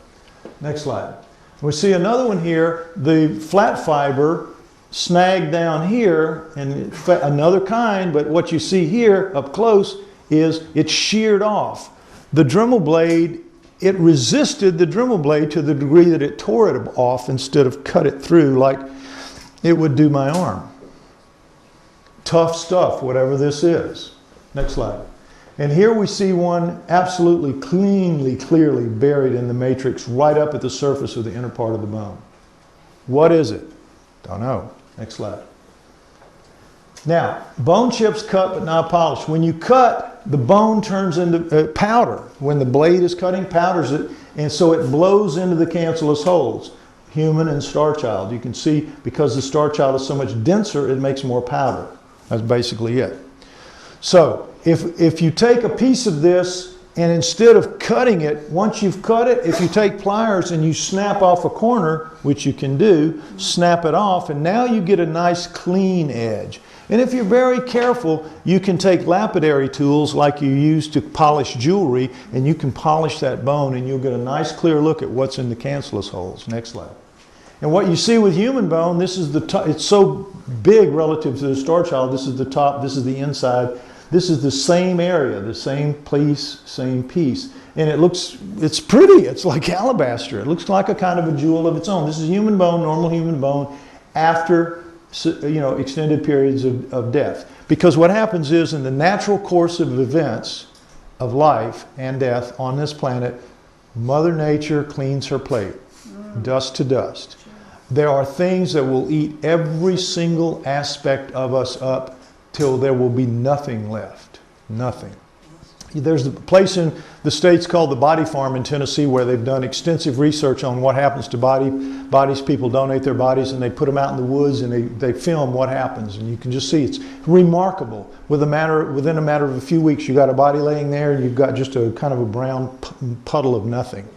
Next slide. We see another one here, the flat fiber snagged down here, and another kind, but what you see here up close is it's sheared off. The Dremel blade, it resisted the Dremel blade to the degree that it tore it off instead of cut it through like it would do my arm. Tough stuff, whatever this is. Next slide. And here we see one absolutely clearly buried in the matrix right up at the surface of the inner part of the bone. What is it? Don't know. Next slide. Now, bone chips cut but not polished. When you cut, the bone turns into powder. When the blade is cutting, powders it, and so it blows into the cancellous holes. Human and Starchild. You can see because the Starchild is so much denser, it makes more powder. That's basically it. So, if you take a piece of this and instead of cutting it, once you've cut it, if you take pliers and you snap off a corner, which you can do, snap it off, and now you get a nice clean edge. And if you're very careful, you can take lapidary tools like you use to polish jewelry, and you can polish that bone and you'll get a nice clear look at what's in the cancellous holes. Next slide. And what you see with human bone, this is the top, it's so big relative to the Starchild. This is the top, this is the inside. This is the same area, the same place, same piece. And it's pretty. It's like alabaster. It looks like a kind of a jewel of its own. This is human bone, normal human bone, after extended periods of death. Because what happens is in the natural course of events of life and death on this planet, Mother Nature cleans her plate, dust to dust. There are things that will eat every single aspect of us up till there will be nothing left. Nothing. There's a place in the States called the Body Farm in Tennessee where they've done extensive research on what happens to bodies. People donate their bodies and they put them out in the woods and they film what happens. And you can just see it's remarkable. Within a matter of a few weeks, you got a body laying there and you've got just a kind of a brown puddle of nothing.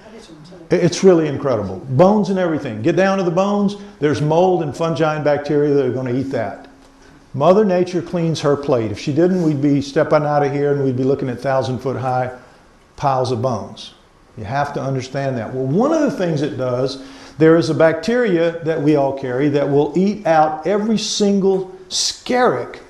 It's really incredible. Bones and everything. Get down to the bones, there's mold and fungi and bacteria that are going to eat that. Mother Nature cleans her plate. If she didn't, we'd be stepping out of here and we'd be looking at 1,000-foot high piles of bones. You have to understand that. Well, one of the things it does, there is a bacteria that we all carry that will eat out every single skerrick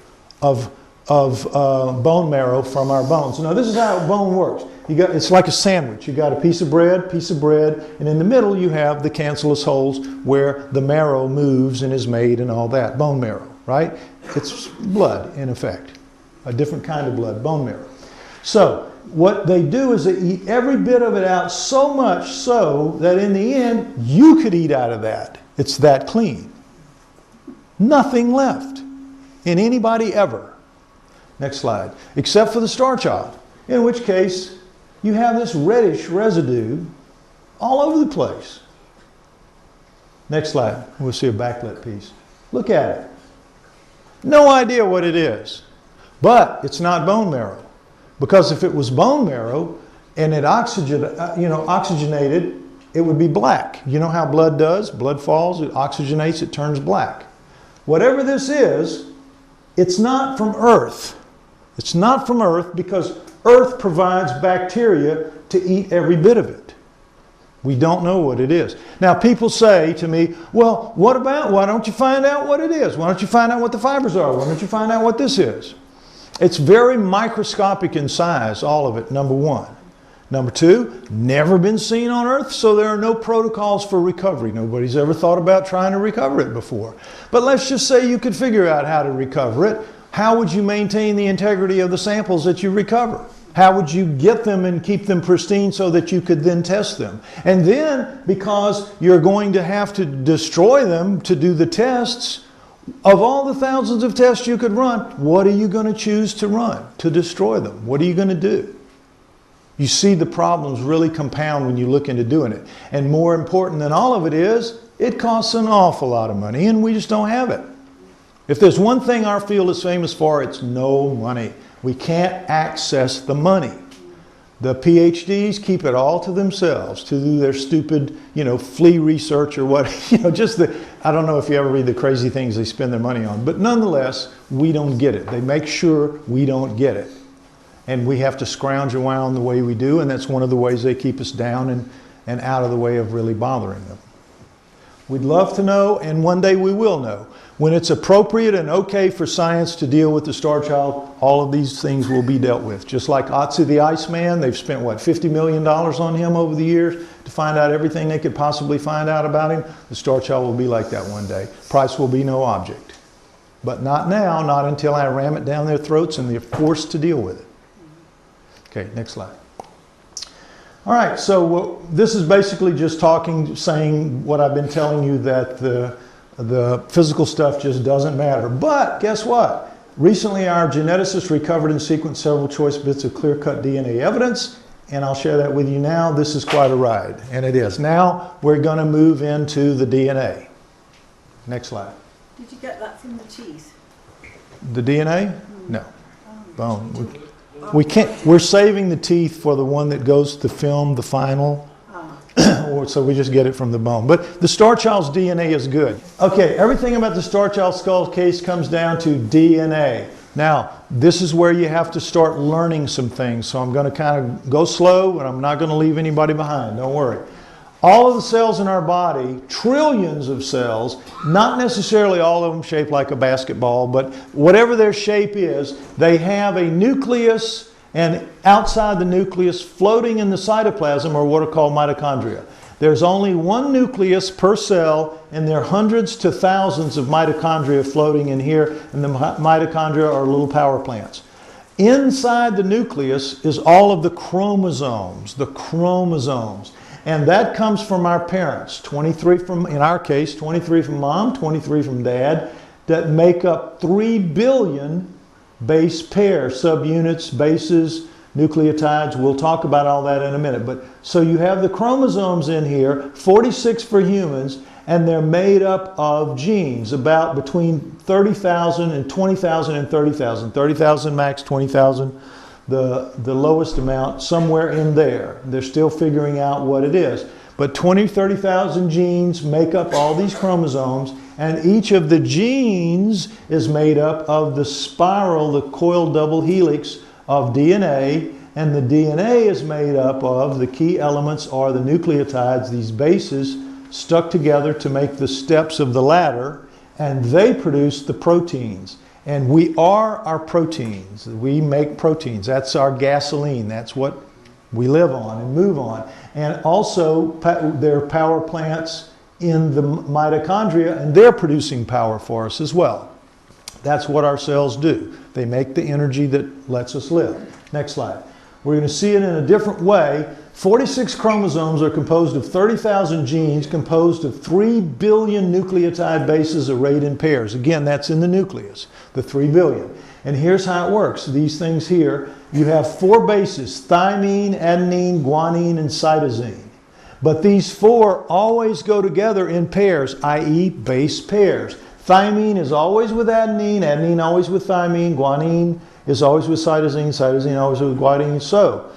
of bone marrow from our bones. Now, this is how bone works. It's like a sandwich. You got a piece of bread, and in the middle you have the cancellous holes where the marrow moves and is made and all that. Bone marrow, right? It's blood, in effect. A different kind of blood, bone marrow. So, what they do is they eat every bit of it out so much so that in the end, you could eat out of that. It's that clean. Nothing left in anybody ever. Next slide. Except for the Starchild, in which case you have this reddish residue all over the place. Next slide. We'll see a backlit piece. Look at it. No idea what it is. But it's not bone marrow. Because if it was bone marrow and it oxygenated, it would be black. You know how blood does? Blood falls, it oxygenates, it turns black. Whatever this is, it's not from Earth. It's not from Earth because Earth provides bacteria to eat every bit of it. We don't know what it is. Now people say to me, well, why don't you find out what it is? Why don't you find out what the fibers are? Why don't you find out what this is? It's very microscopic in size, all of it, number one. Number two, never been seen on Earth, so there are no protocols for recovery. Nobody's ever thought about trying to recover it before. But let's just say you could figure out how to recover it. How would you maintain the integrity of the samples that you recover? How would you get them and keep them pristine so that you could then test them? And then, because you're going to have to destroy them to do the tests, of all the thousands of tests you could run, what are you going to choose to run to destroy them? What are you going to do? You see the problems really compound when you look into doing it. And more important than all of it is, it costs an awful lot of money and we just don't have it. If there's one thing our field is famous for, it's no money. We can't access the money. The PhDs keep it all to themselves to do their stupid, flea research or what, I don't know if you ever read the crazy things they spend their money on, but nonetheless, we don't get it. They make sure we don't get it. And we have to scrounge around the way we do, and that's one of the ways they keep us down and out of the way of really bothering them. We'd love to know, and one day we will know. When it's appropriate and okay for science to deal with the Starchild, all of these things will be dealt with. Just like Otzi the Iceman, they've spent, $50 million on him over the years to find out everything they could possibly find out about him. The Starchild will be like that one day. Price will be no object. But not now, not until I ram it down their throats and they're forced to deal with it. Okay, next slide. All right, so this is basically just saying what I've been telling you, that the physical stuff just doesn't matter. But guess what? Recently, our geneticists recovered and sequenced several choice bits of clear-cut DNA evidence, and I'll share that with you now. This is quite a ride, and it is. Now, we're going to move into the DNA. Next slide. Did you get that from the teeth? The DNA? No. Bone. We can't. We're saving the teeth for the one that goes to film, the final. So we just get it from the bone. But the Starchild's DNA is good. Okay, everything about the Starchild skull case comes down to DNA. Now, this is where you have to start learning some things. So I'm going to kind of go slow, and I'm not going to leave anybody behind. Don't worry. All of the cells in our body, trillions of cells, not necessarily all of them shaped like a basketball, but whatever their shape is, they have a nucleus, and outside the nucleus, floating in the cytoplasm, are what are called mitochondria. There's only one nucleus per cell, and there are hundreds to thousands of mitochondria floating in here, and the mitochondria are little power plants. Inside the nucleus is all of the chromosomes, and that comes from our parents, 23 from, in our case, 23 from mom, 23 from dad, that make up 3 billion base pairs, subunits, bases, nucleotides. We'll talk about all that in a minute. But so you have the chromosomes in here, 46 for humans, and they're made up of genes, about between 30,000 and 20,000 and 30,000. 30,000 max, 20,000 the lowest amount, somewhere in there. They're still figuring out what it is. But 30,000 genes make up all these chromosomes, and each of the genes is made up of the spiral, the coiled double helix of DNA, and the DNA is made up of the key elements are the nucleotides, these bases stuck together to make the steps of the ladder, and they produce the proteins. And we are our proteins. We make proteins. That's our gasoline. That's what we live on and move on. And also, there are power plants in the mitochondria, and they're producing power for us as well. That's what our cells do. They make the energy that lets us live. Next slide. We're going to see it in a different way. 46 chromosomes are composed of 30,000 genes, composed of 3 billion nucleotide bases arrayed in pairs. Again, that's in the nucleus, the 3 billion. And here's how it works. These things here, you have 4 bases, thymine, adenine, guanine, and cytosine. But these 4 always go together in pairs, i.e. base pairs. Thymine is always with adenine, adenine always with thymine, guanine is always with cytosine, cytosine always with guanine. So,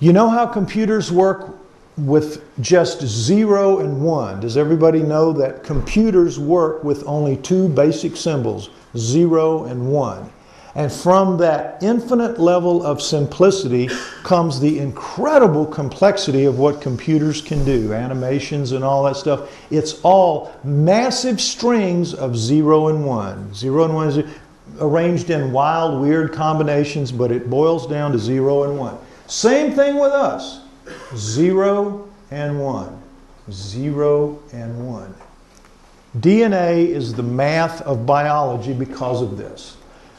you know how computers work with just 0 and 1? Does everybody know that computers work with only 2 basic symbols, 0 and 1? And from that infinite level of simplicity comes the incredible complexity of what computers can do, animations and all that stuff. It's all massive strings of 0 and 1. 0 and 1 is arranged in wild, weird combinations, but it boils down to 0 and 1. Same thing with us. 0 and 1. 0 and 1. DNA is the math of biology because of this.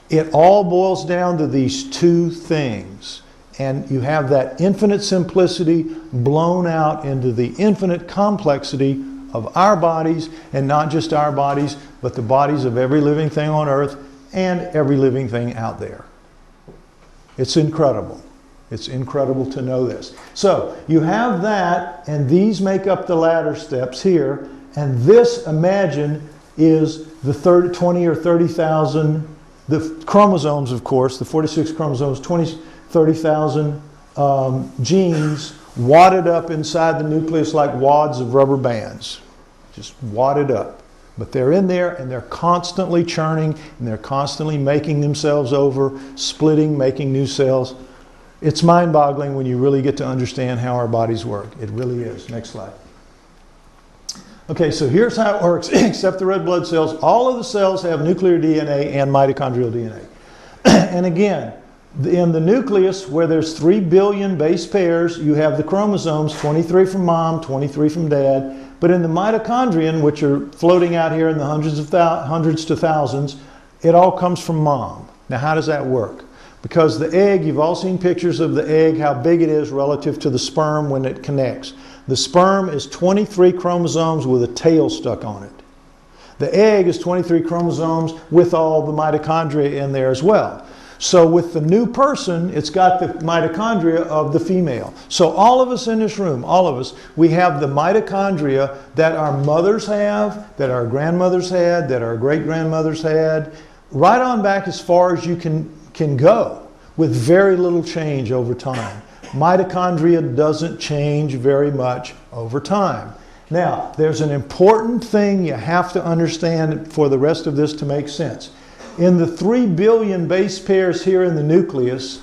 It all boils down to these 2 things. And you have that infinite simplicity blown out into the infinite complexity of our bodies, and not just our bodies, but the bodies of every living thing on earth and every living thing out there. It's incredible. It's incredible to know this. So you have that, and these make up the ladder steps here. And this, imagine, is the 20 or 30,000, the chromosomes, of course, the 46 chromosomes, 20, 30,000 genes wadded up inside the nucleus like wads of rubber bands. Just wadded up. But they're in there, and they're constantly churning, and they're constantly making themselves over, splitting, making new cells. It's mind-boggling when you really get to understand how our bodies work. It really is. Next slide. Okay, so here's how it works. Except the red blood cells, all of the cells have nuclear DNA and mitochondrial DNA. And again, in the nucleus, where there's 3 billion base pairs, you have the chromosomes, 23 from mom, 23 from dad. But in the mitochondrion, which are floating out here in the hundreds to thousands, it all comes from mom. Now, how does that work? Because the egg, you've all seen pictures of the egg, how big it is relative to the sperm when it connects. The sperm is 23 chromosomes with a tail stuck on it. The egg is 23 chromosomes with all the mitochondria in there as well. So with the new person, it's got the mitochondria of the female. So all of us in this room, all of us, we have the mitochondria that our mothers have, that our grandmothers had, that our great-grandmothers had, right on back as far as you can go, with very little change over time. Mitochondria doesn't change very much over time. Now, there's an important thing you have to understand for the rest of this to make sense. In the 3 billion base pairs here in the nucleus,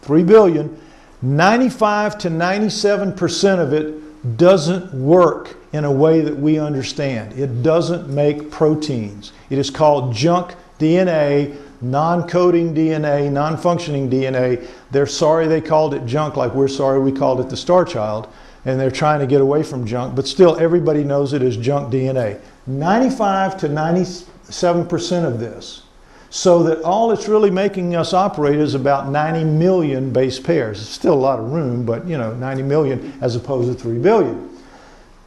3 billion, 95 to 97% of it doesn't work in a way that we understand. It doesn't make proteins. It is called junk DNA, non-coding DNA, non-functioning DNA. They're sorry they called it junk, like we're sorry we called it the Starchild, and they're trying to get away from junk, but still everybody knows it as junk DNA. 95 to 97% of this. So that all it's really making us operate is about 90 million base pairs. It's still a lot of room, but 90 million as opposed to 3 billion.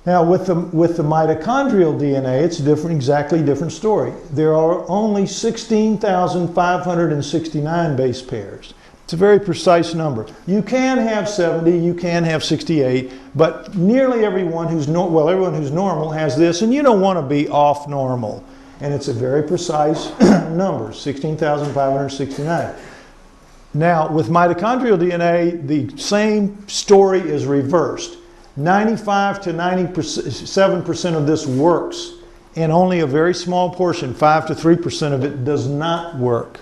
Now with the mitochondrial DNA, it's different, exactly different story. There are only 16,569 base pairs. It's a very precise number. You can have 70, you can have 68, but nearly everyone who's everyone who's normal has this, and you don't want to be off normal. And it's a very precise number, 16,569. Now, with mitochondrial DNA, the same story is reversed. 95 to 97% of this works, and only a very small portion, 5 to 3% of it, does not work.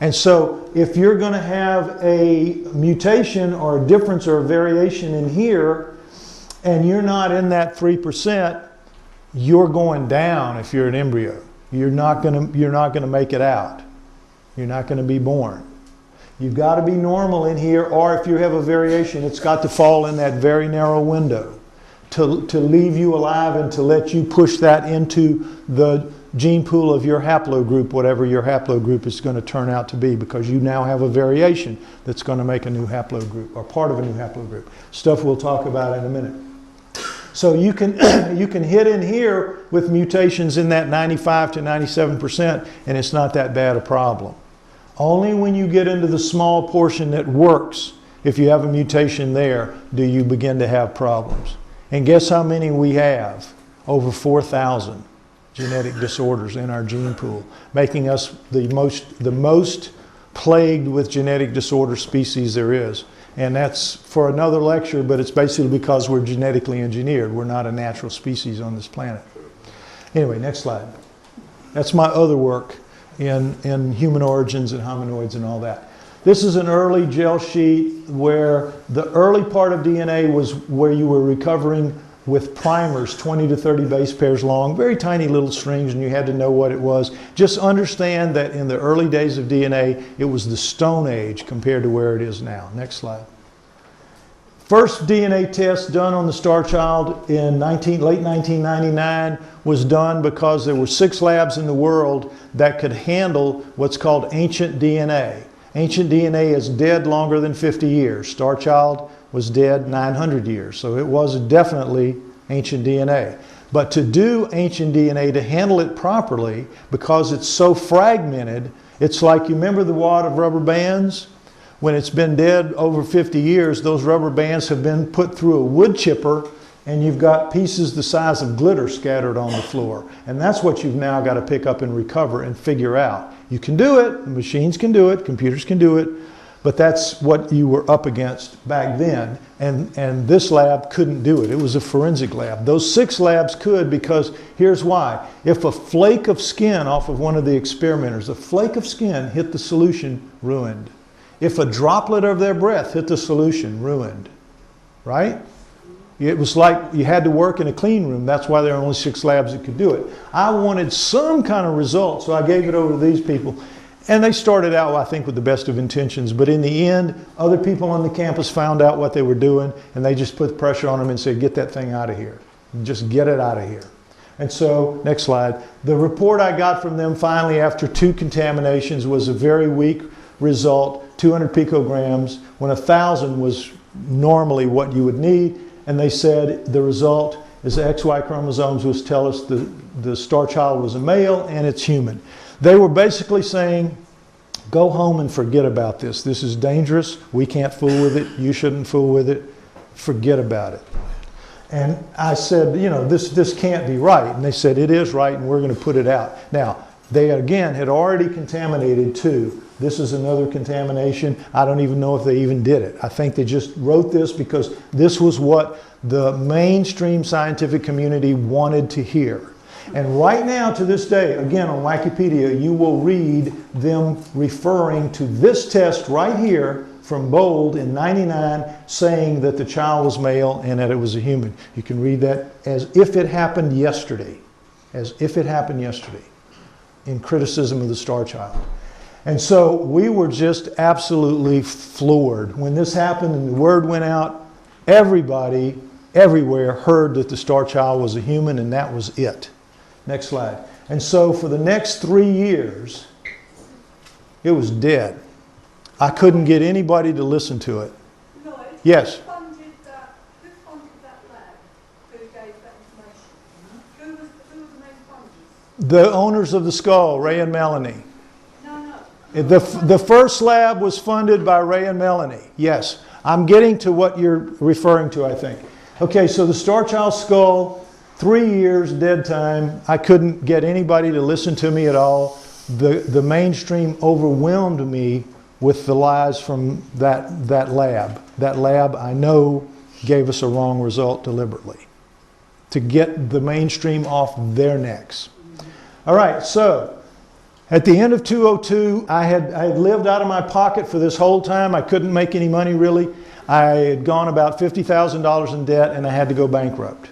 And so, if you're going to have a mutation or a difference or a variation in here, and you're not in that 3%, you're going down if you're an embryo. You're not going to make it out. You're not going to be born. You've got to be normal in here, or if you have a variation, it's got to fall in that very narrow window to leave you alive and to let you push that into the gene pool of your haplogroup, whatever your haplogroup is going to turn out to be, because you now have a variation that's going to make a new haplogroup, or part of a new haplogroup. Stuff we'll talk about in a minute. So you can hit in here with mutations in that 95 to 97%, and it's not that bad a problem. Only when you get into the small portion that works, if you have a mutation there, do you begin to have problems. And guess how many we have? Over 4,000 genetic disorders in our gene pool, making us the most plagued with genetic disorder species there is. And that's for another lecture, but it's basically because we're genetically engineered. We're not a natural species on this planet. Anyway, next slide. That's my other work in human origins and hominoids and all that. This is an early gel sheet where the early part of DNA was where you were recovering with primers, 20 to 30 base pairs long, very tiny little strings, and you had to know what it was. Just understand that in the early days of DNA, it was the Stone Age compared to where it is now. Next slide. First DNA test done on the Starchild in late 1999 was done because there were 6 labs in the world that could handle what's called ancient DNA. Ancient DNA is dead longer than 50 years. Starchild was dead 900 years. So it was definitely ancient DNA. But to do ancient DNA, to handle it properly, because it's so fragmented, it's like, you remember the wad of rubber bands? When it's been dead over 50 years, those rubber bands have been put through a wood chipper, and you've got pieces the size of glitter scattered on the floor. And that's what you've now got to pick up and recover and figure out. You can do it, machines can do it, computers can do it, but that's what you were up against back then. And this lab couldn't do it. It was a forensic lab. Those 6 labs could, because here's why. If a flake of skin off of one of the experimenters, a flake of skin hit the solution, ruined. If a droplet of their breath hit the solution, ruined. Right? It was like you had to work in a clean room. That's why there are only 6 labs that could do it. I wanted some kind of result, so I gave it over to these people. And they started out, I think, with the best of intentions. But in the end, other people on the campus found out what they were doing, and they just put pressure on them and said, get that thing out of here. Just get it out of here. And so, next slide. The report I got from them finally after 2 contaminations was a very weak result, 200 picograms, when 1,000 was normally what you would need. And they said the result is the XY chromosomes, which tell us the star child was a male and it's human. They were basically saying, go home and forget about this. This is dangerous. We can't fool with it. You shouldn't fool with it. Forget about it. And I said, you know, this can't be right. And they said, it is right, and we're going to put it out. Now, they again had already contaminated 2. This is another contamination. I don't even know if they even did it. I think they just wrote this because this was what the mainstream scientific community wanted to hear. And right now, to this day, again on Wikipedia, you will read them referring to this test right here from Bold in '99, saying that the child was male and that it was a human. You can read that as if it happened yesterday. As if it happened yesterday, in criticism of the Starchild. And so we were just absolutely floored. When this happened and the word went out, everybody, everywhere heard that the Starchild was a human, and that was it. Next slide. And so for the next 3 years, it was dead. I couldn't get anybody to listen to it. Lloyd, Yes? who funded that lab? Who gave that information? Who were the main funders? The owners of the skull, Ray and Melanie. No. The first lab was funded by Ray and Melanie. Yes. I'm getting to what you're referring to, I think. Okay, so the Starchild skull, 3 years dead time. I couldn't get anybody to listen to me at all. The mainstream overwhelmed me with the lies from that lab. That lab, I know, gave us a wrong result deliberately to get the mainstream off their necks. All right, so at the end of 2002, I had lived out of my pocket for this whole time. I couldn't make any money really. I had gone about $50,000 in debt, and I had to go bankrupt.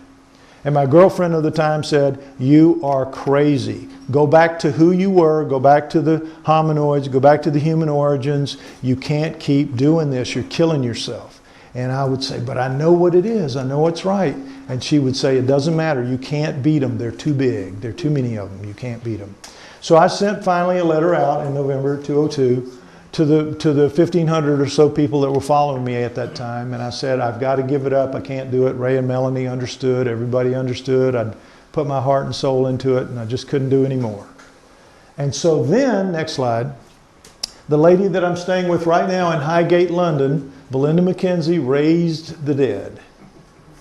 And my girlfriend of the time said, you are crazy. Go back to who you were, go back to the hominoids, go back to the human origins. You can't keep doing this, you're killing yourself. And I would say, but I know what it is, I know what's right. And she would say, it doesn't matter, you can't beat them, they're too big, there are too many of them, you can't beat them. So I sent finally a letter out in November 2002 to the 1,500 or so people that were following me at that time, and I said, I've got to give it up, I can't do it. Ray and Melanie understood, everybody understood, I'd put my heart and soul into it, and I just couldn't do any more. And so then, next slide, the lady that I'm staying with right now in Highgate, London, Belinda McKenzie, raised the dead.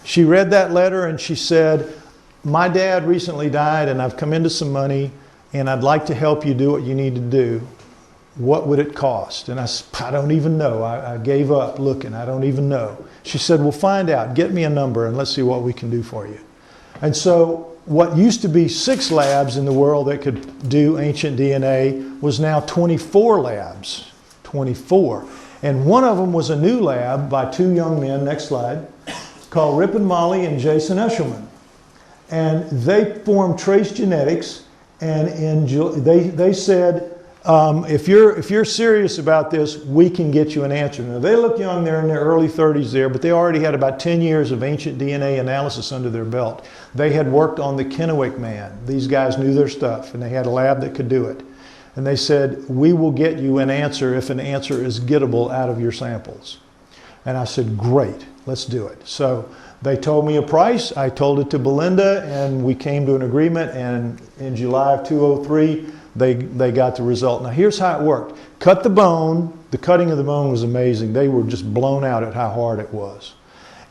She read that letter and she said, my dad recently died and I've come into some money and I'd like to help you do what you need to do. What would it cost? And I said, I don't even know. I gave up looking. I don't even know. She said, well, find out. Get me a number and let's see what we can do for you. And so what used to be 6 labs in the world that could do ancient DNA was now 24 labs. 24. And one of them was a new lab by 2 young men, next slide, called Rip and Molly and Jason Eshelman. And they formed Trace Genetics, and they said, if you're serious about this, we can get you an answer. Now, they look young, they're in their early 30s there, but they already had about 10 years of ancient DNA analysis under their belt. They had worked on the Kennewick man. These guys knew their stuff, and they had a lab that could do it. And they said, we will get you an answer if an answer is gettable out of your samples. And I said, great, let's do it. So they told me a price, I told it to Belinda, and we came to an agreement, and in July of 2003, they got the result. Now here's how it worked. Cut the bone, the cutting of the bone was amazing. They were just blown out at how hard it was.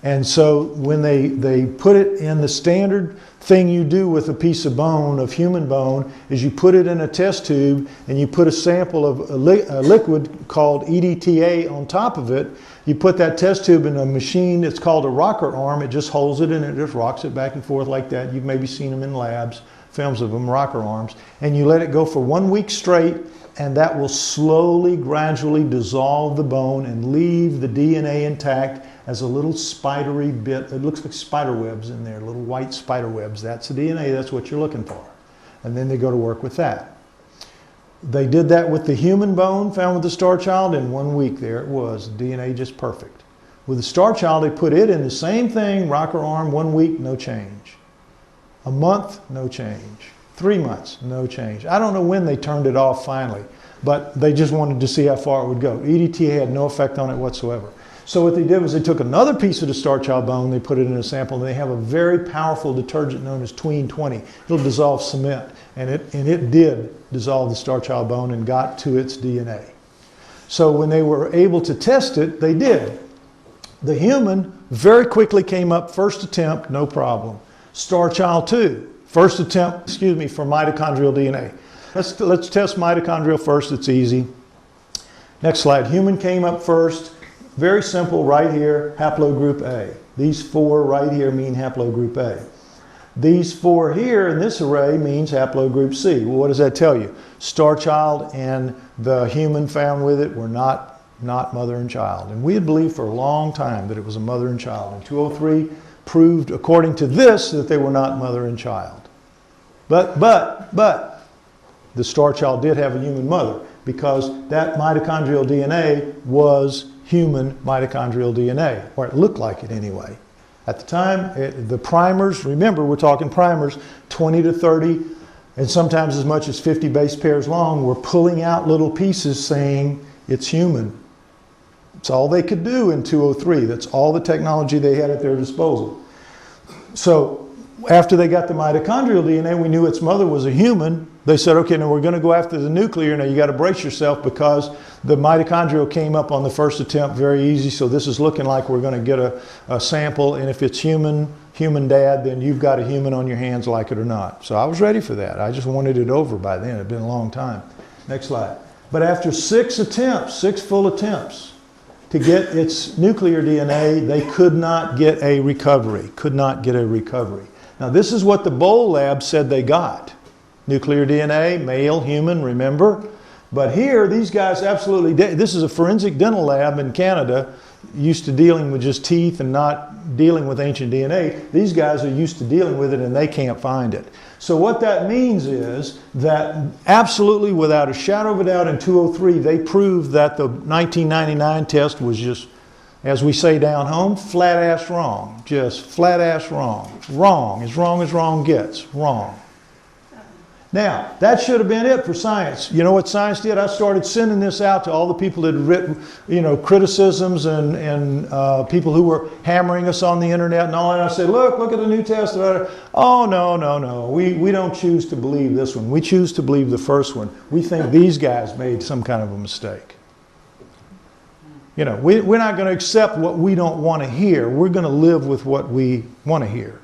And so when they put it in the standard thing you do with a piece of bone, of human bone, is you put it in a test tube and you put a sample of a liquid called EDTA on top of it. You put that test tube in a machine, it's called a rocker arm. It just holds it and it just rocks it back and forth like that. You've maybe seen them in labs, films of them, rocker arms. And you let it go for 1 week straight, and that will slowly, gradually dissolve the bone and leave the DNA intact as a little spidery bit. It looks like spider webs in there, little white spider webs. That's the DNA, that's what you're looking for. And then they go to work with that. They did that with the human bone found with the Starchild. In 1 week, there it was, DNA just perfect. With the Starchild, they put it in the same thing, rocker arm, 1 week, no change. A month, no change. 3 months, no change. I don't know when they turned it off finally, but they just wanted to see how far it would go. EDTA had no effect on it whatsoever. So what they did was they took another piece of the Starchild bone, they put it in a sample, and they have a very powerful detergent known as Tween 20. It'll dissolve cement, and it did dissolve the Starchild bone and got to its DNA. So when they were able to test it, they did. The human very quickly came up, first attempt, no problem. Starchild 2, first attempt, for mitochondrial DNA. Let's test mitochondrial first, it's easy. Next slide, human came up first. Very simple, right here, haplogroup A. These 4 right here mean haplogroup A. These 4 here in this array means haplogroup C. Well, what does that tell you? Starchild and the human found with it were not mother and child. And we had believed for a long time that it was a mother and child. And 203 proved, according to this, that they were not mother and child. But the Starchild did have a human mother, because that mitochondrial DNA was human mitochondrial DNA, or it looked like it anyway. At the time, the primers, remember we're talking primers, 20 to 30, and sometimes as much as 50 base pairs long, were pulling out little pieces saying it's human. It's all they could do in 203. That's all the technology they had at their disposal. So after they got the mitochondrial DNA, we knew its mother was a human. They said, okay, now we're going to go after the nuclear. Now you got to brace yourself, because the mitochondrial came up on the first attempt very easy. So this is looking like we're going to get a sample. And if it's human dad, then you've got a human on your hands, like it or not. So I was ready for that. I just wanted it over by then. It had been a long time. Next slide. But after 6 attempts, 6 full attempts to get its nuclear DNA, they could not get a recovery. Could not get a recovery. Now this is what the Bowl lab said they got. Nuclear DNA, male, human, remember? But here, these guys absolutely did. This is a forensic dental lab in Canada, used to dealing with just teeth and not dealing with ancient DNA. These guys are used to dealing with it, and they can't find it. So what that means is that absolutely, without a shadow of a doubt, in 203, they proved that the 1999 test was just, as we say down home, flat-ass wrong. Just flat-ass wrong. Wrong as wrong gets. Wrong. Now, that should have been it for science. You know what science did? I started sending this out to all the people that had written, criticisms and people who were hammering us on the internet and all that. I said, look at the New Testament. Oh, no. We don't choose to believe this one. We choose to believe the first one. We think these guys made some kind of a mistake. We're not going to accept what we don't want to hear. We're going to live with what we want to hear.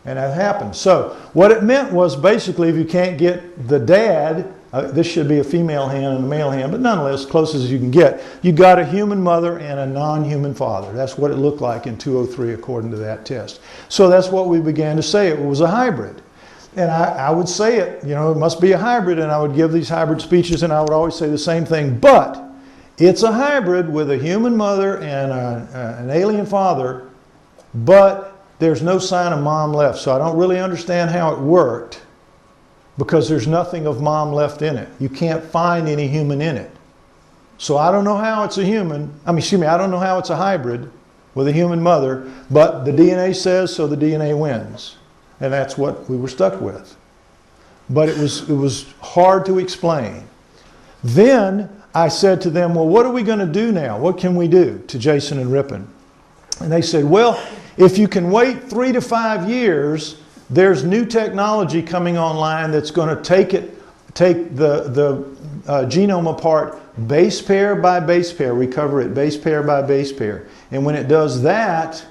And that happened. So what it meant was, basically, if you can't get the dad, this should be a female hand and a male hand, but nonetheless, close as you can get, you got a human mother and a non-human father. That's what it looked like in 203 according to that test. So that's what we began to say. It was a hybrid. And I would say it must be a hybrid, and I would give these hybrid speeches, and I would always say the same thing, but it's a hybrid with a human mother and an alien father, but there's no sign of mom left. So I don't really understand how it worked, because there's nothing of mom left in it. You can't find any human in it. So I don't know how it's a human. I don't know how it's a hybrid with a human mother, but the DNA says so, the DNA wins. And that's what we were stuck with. But it was hard to explain. Then I said to them, well, what are we going to do now? What can we do? To Jason and Ripon. And they said, well, if you can wait 3 to 5 years, there's new technology coming online that's going to take the genome apart base pair by base pair, recover it base pair by base pair. And when it does that,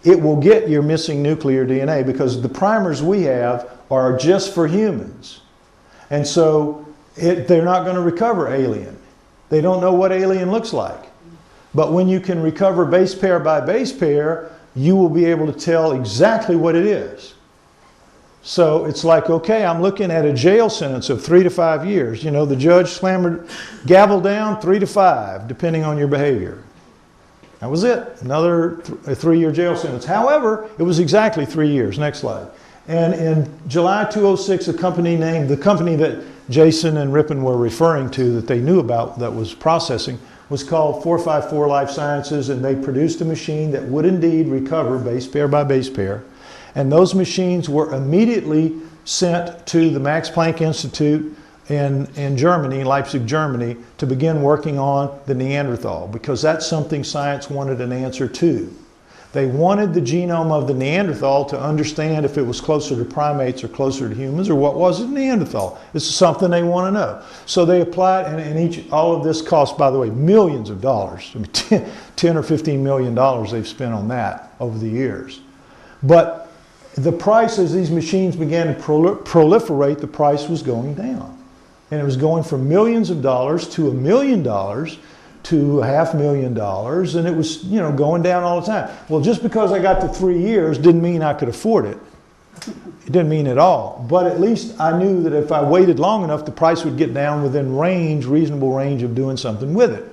it will get your missing nuclear DNA, because the primers we have are just for humans. And so they're not going to recover alien. They don't know what alien looks like. But when you can recover base pair by base pair, you will be able to tell exactly what it is. So it's like, okay, I'm looking at a jail sentence of 3 to 5 years. You know, the judge gavel down, 3 to 5, depending on your behavior. That was it. Another 3-year jail sentence. However, it was exactly 3 years. Next slide. And in July 2006, the company that Jason and Ripon were referring to, that they knew about, that was processing, was called 454 Life Sciences, and they produced a machine that would indeed recover base pair by base pair. And those machines were immediately sent to the Max Planck Institute in Germany, Leipzig, Germany, to begin working on the Neanderthal, because that's something science wanted an answer to. They wanted the genome of the Neanderthal to understand if it was closer to primates or closer to humans, or what was it Neanderthal. This is something they want to know. So they applied, and all of this cost, by the way, millions of dollars. I mean, 10 or $15 million they've spent on that over the years. But the price, as these machines began to proliferate, the price was going down. And it was going from millions of dollars to $1 million to $500,000, and it was, you know, going down all the time. Well, just because I got to 3 years didn't mean I could afford it. It didn't mean at all. But at least I knew that if I waited long enough, the price would get down within range, reasonable range of doing something with it.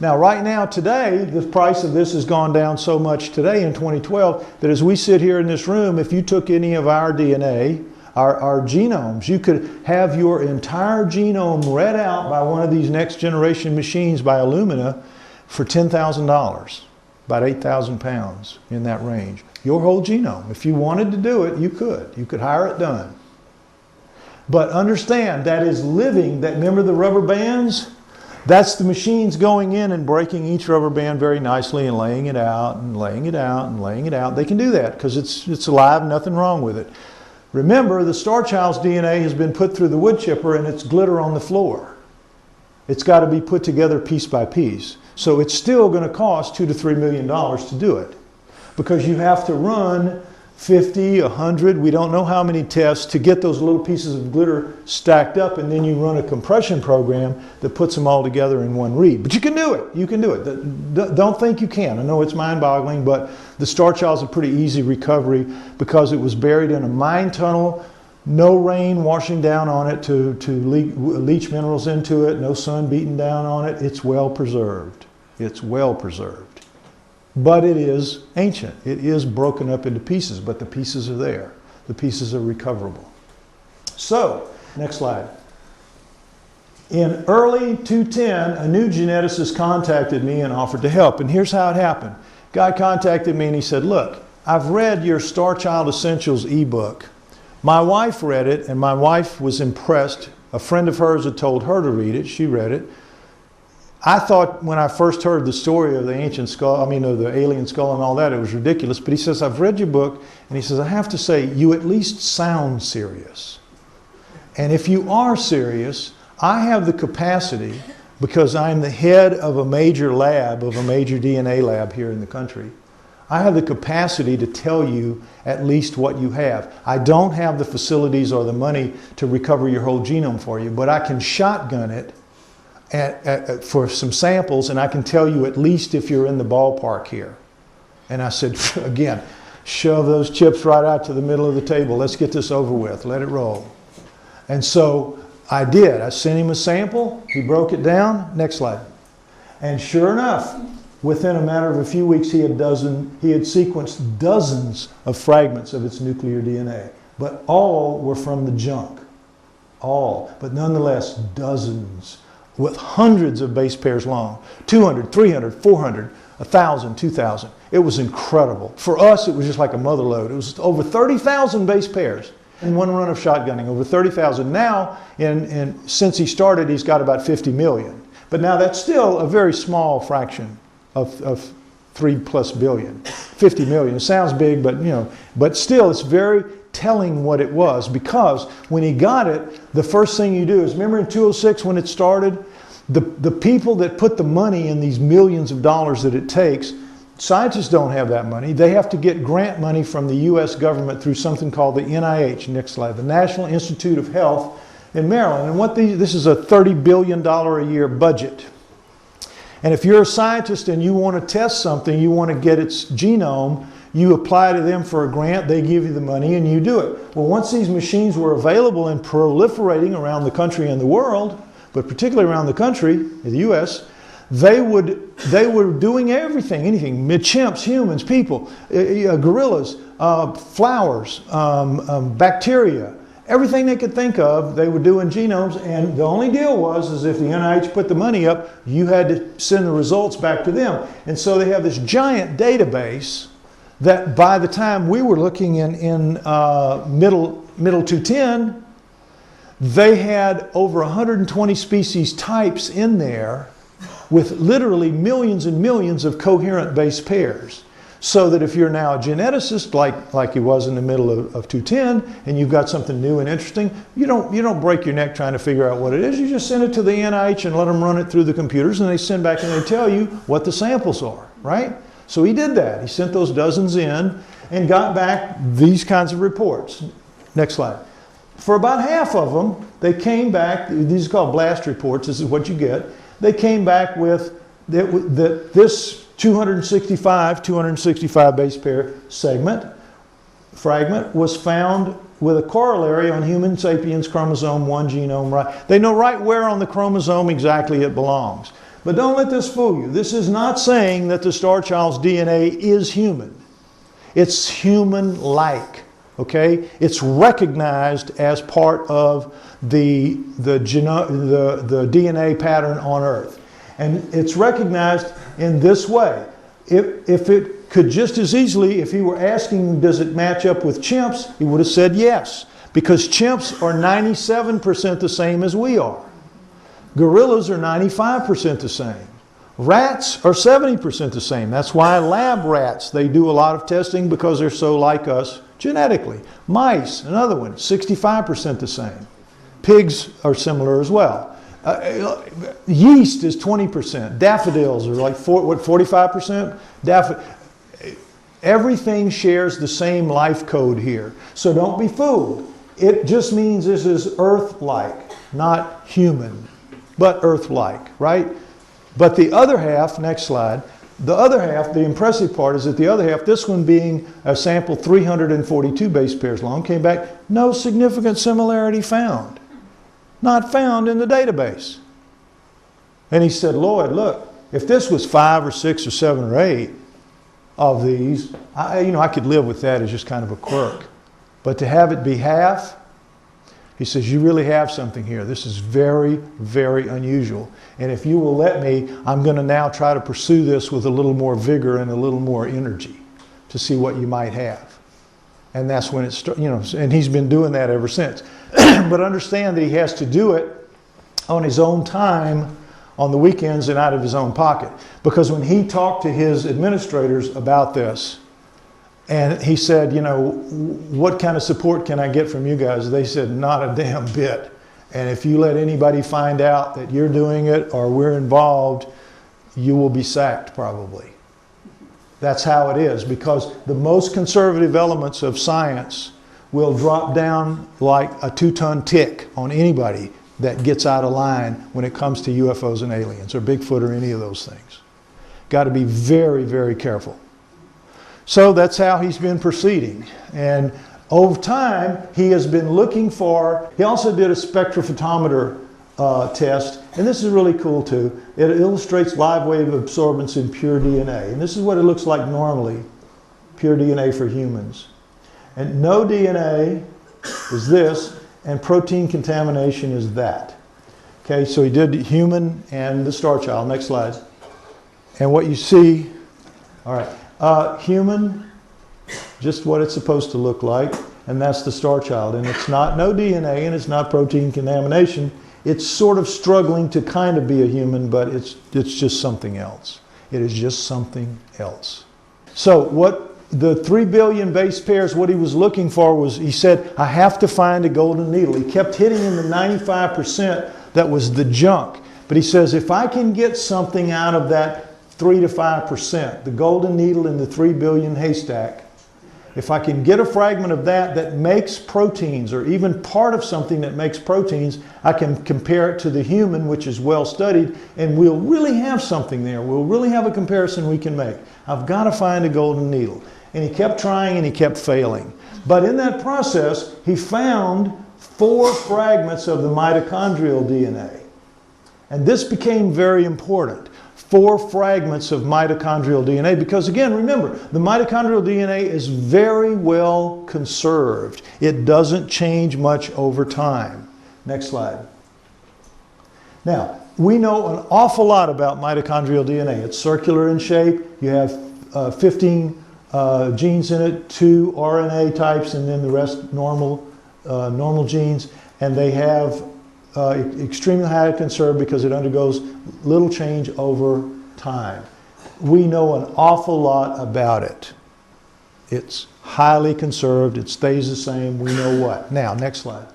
Now, right now, today, the price of this has gone down so much today in 2012 that as we sit here in this room, if you took any of our DNA, our genomes, you could have your entire genome read out by one of these next generation machines by Illumina for $10,000, about 8,000 pounds, in that range. Your whole genome. If you wanted to do it, you could. You could hire it done. But understand, that is living. That, remember the rubber bands? That's the machines going in and breaking each rubber band very nicely and laying it out and laying it out and laying it out. They can do that because it's alive, nothing wrong with it. Remember, the Starchild's DNA has been put through the wood chipper and it's glitter on the floor. It's got to be put together piece by piece. So it's still going to cost $2 to $3 million to do it, because you have to run 50, 100, we don't know how many tests to get those little pieces of glitter stacked up, and then you run a compression program that puts them all together in one read. But you can do it. You can do it. Don't think you can. I know it's mind-boggling, but the Starchild's a pretty easy recovery because it was buried in a mine tunnel, no rain washing down on it to leach minerals into it, no sun beating down on it. It's well preserved. It's well preserved. But it is ancient. It is broken up into pieces, but the pieces are there. The pieces are recoverable. So, next slide. In early 2010, a new geneticist contacted me and offered to help. And here's how it happened. Guy contacted me and he said, look, I've read your Starchild Essentials ebook. My wife read it and my wife was impressed. A friend of hers had told her to read it. She read it. I thought when I first heard the story of the ancient skull, of the alien skull and all that, it was ridiculous. But he says, I've read your book, and he says, I have to say, you at least sound serious. And if you are serious, I have the capacity, because I'm the head of a major lab, of a major DNA lab here in the country, I have the capacity to tell you at least what you have. I don't have the facilities or the money to recover your whole genome for you, but I can shotgun it for some samples, and I can tell you at least if you're in the ballpark here. And I said, again, shove those chips right out to the middle of the table. Let's get this over with. Let it roll. And so I did. I sent him a sample. He broke it down. Next slide. And sure enough, within a matter of a few weeks, he had sequenced dozens of fragments of its nuclear DNA. But all were from the junk. All. But nonetheless, dozens, with hundreds of base pairs long, 200, 300, 400, 1,000, 2,000. It was incredible. For us, it was just like a mother lode. It was over 30,000 base pairs. in one run of shotgunning, over 30,000. Now, since he started, he's got about 50 million. But now that's still a very small fraction of 3+ billion. 50 million. It sounds big, but but still it's very telling what it was, because when he got it, the first thing you do is, remember in 2006 when it started, the people that put the money in these millions of dollars that it takes, scientists don't have that money. They have to get grant money from the US government through something called the NIH, next slide, the National Institute of Health in Maryland. And this is a $30 billion a year budget. And if you're a scientist and you want to test something, you want to get its genome, you apply to them for a grant, they give you the money, and you do it. Well, once these machines were available and proliferating around the country and the world, but particularly around the country, the US, they were doing everything, anything, chimps, humans, people, gorillas, flowers, bacteria, everything they could think of, they were doing genomes. And the only deal was if the NIH put the money up, you had to send the results back to them. And so they have this giant database that by the time we were looking in middle 210, they had over 120 species types in there with literally millions and millions of coherent base pairs. So that if you're now a geneticist, like he was in the middle of 210, and you've got something new and interesting, you don't break your neck trying to figure out what it is. You just send it to the NIH and let them run it through the computers, and they send back and they tell you what the samples are, right? So he did that. He sent those dozens in and got back these kinds of reports. Next slide. For about half of them, they came back, these are called blast reports, this is what you get. They came back with this 265 base pair fragment was found with a corollary on human sapiens chromosome 1 genome right. They know right where on the chromosome exactly it belongs. But don't let this fool you. This is not saying that the Starchild's DNA is human. It's human-like, okay? It's recognized as part of the DNA pattern on Earth. And it's recognized in this way. If it could just as easily, if he were asking, does it match up with chimps, he would have said yes. Because chimps are 97% the same as we are. Gorillas are 95% the same. Rats are 70% the same. That's why lab rats, they do a lot of testing because they're so like us genetically. Mice, another one, 65% the same. Pigs are similar as well. Yeast is 20%. Daffodils are like 45%? Everything shares the same life code here. So don't be fooled. It just means this is Earth-like, not human, but Earth-like, right? But the other half, next slide, the other half, the impressive part is that the other half, this one being a sample 342 base pairs long, came back, no significant similarity found. Not found in the database. And he said, Lloyd, look, if this was 5 or 6 or 7 or 8 of these, I could live with that as just kind of a quirk. But to have it be half, he says, you really have something here. This is very, very unusual. And if you will let me, I'm going to now try to pursue this with a little more vigor and a little more energy to see what you might have. And that's when it started, and he's been doing that ever since. But understand that he has to do it on his own time, on the weekends, and out of his own pocket. Because when he talked to his administrators about this, and he said, what kind of support can I get from you guys? They said, not a damn bit. And if you let anybody find out that you're doing it or we're involved, you will be sacked probably. That's how it is, because the most conservative elements of science will drop down like a 2-ton tick on anybody that gets out of line when it comes to UFOs and aliens or Bigfoot or any of those things. Got to be very, very careful. So that's how he's been proceeding. And over time, he has been looking for, he also did a spectrophotometer test, and this is really cool too. It illustrates live wave absorbance in pure DNA. And this is what it looks like normally, pure DNA for humans. And no DNA is this, and protein contamination is that. Okay, so he did human and the Starchild. Next slide. And what you see, all right, human, just what it's supposed to look like. and that's the Starchild. And it's not no DNA, and it's not protein contamination. It's sort of struggling to kind of be a human, but it's just something else. It is just something else. So what the 3 billion base pairs, what he was looking for was, he said, I have to find a golden needle. He kept hitting in the 95% that was the junk. But he says, if I can get something out of that 3 to 5%, the golden needle in the 3 billion haystack, if I can get a fragment of that that makes proteins, or even part of something that makes proteins, I can compare it to the human, which is well studied, and we'll really have something there. We'll really have a comparison we can make. I've got to find a golden needle. And he kept trying and he kept failing. But in that process, he found 4 fragments of the mitochondrial DNA. And this became very important. 4 fragments of mitochondrial DNA, because again, remember, the mitochondrial DNA is very well conserved. It doesn't change much over time. Next slide. Now, we know an awful lot about mitochondrial DNA. It's circular in shape. You have 15 genes in it, 2 RNA types, and then the rest normal genes. And they have extremely highly conserved because it undergoes little change over time. We know an awful lot about it. It's highly conserved. It stays the same. We know what. Now, next slide.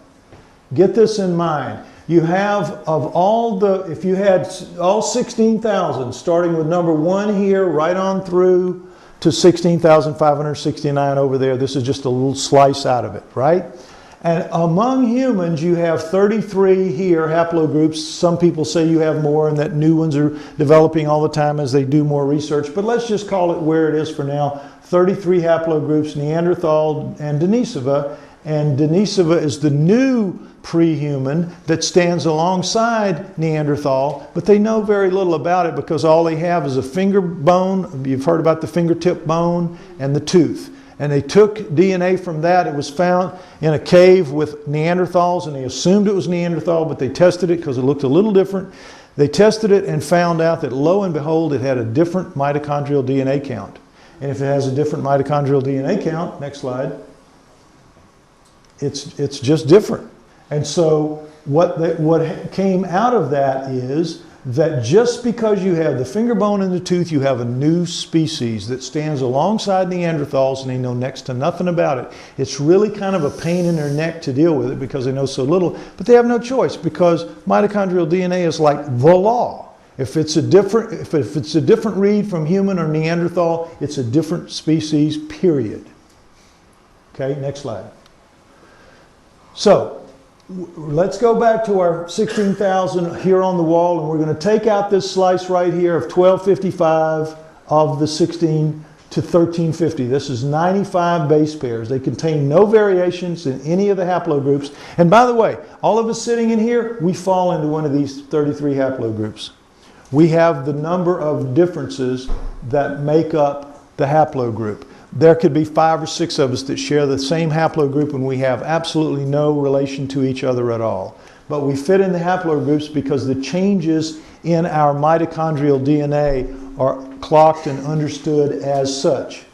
Get this in mind. You have, of all the, if you had all 16,000, starting with number 1 here, right on through to 16,569 over there. This is just a little slice out of it, right? And among humans, you have 33 here, haplogroups. Some people say you have more and that new ones are developing all the time as they do more research. But let's just call it where it is for now. 33 haplogroups, Neanderthal and Denisova. And Denisova is the new pre-human that stands alongside Neanderthal, but they know very little about it because all they have is a finger bone. You've heard about the fingertip bone and the tooth. And they took DNA from that. It was found in a cave with Neanderthals, and they assumed it was Neanderthal, but they tested it because it looked a little different. They tested it and found out that, lo and behold, it had a different mitochondrial DNA count. And if it has a different mitochondrial DNA count, next slide, it's just different. And so what came out of that is that just because you have the finger bone in the tooth, you have a new species that stands alongside Neanderthals, and they know next to nothing about it. It's really kind of a pain in their neck to deal with it because they know so little, but they have no choice because mitochondrial DNA is like the law. If it's a different read from human or Neanderthal, it's a different species, period. Okay, next slide. So, let's go back to our 16,000 here on the wall, and we're going to take out this slice right here of 1255 of the 16 to 1350. This is 95 base pairs. They contain no variations in any of the haplogroups. And by the way, all of us sitting in here, we fall into one of these 33 haplogroups. We have the number of differences that make up the haplogroup. There could be 5 or 6 of us that share the same haplogroup and we have absolutely no relation to each other at all. But we fit in the haplogroups because the changes in our mitochondrial DNA are clocked and understood as such.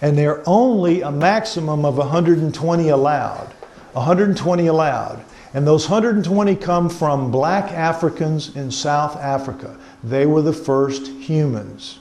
And they're only a maximum of 120 allowed. 120 allowed. And those 120 come from black Africans in South Africa. They were the first humans.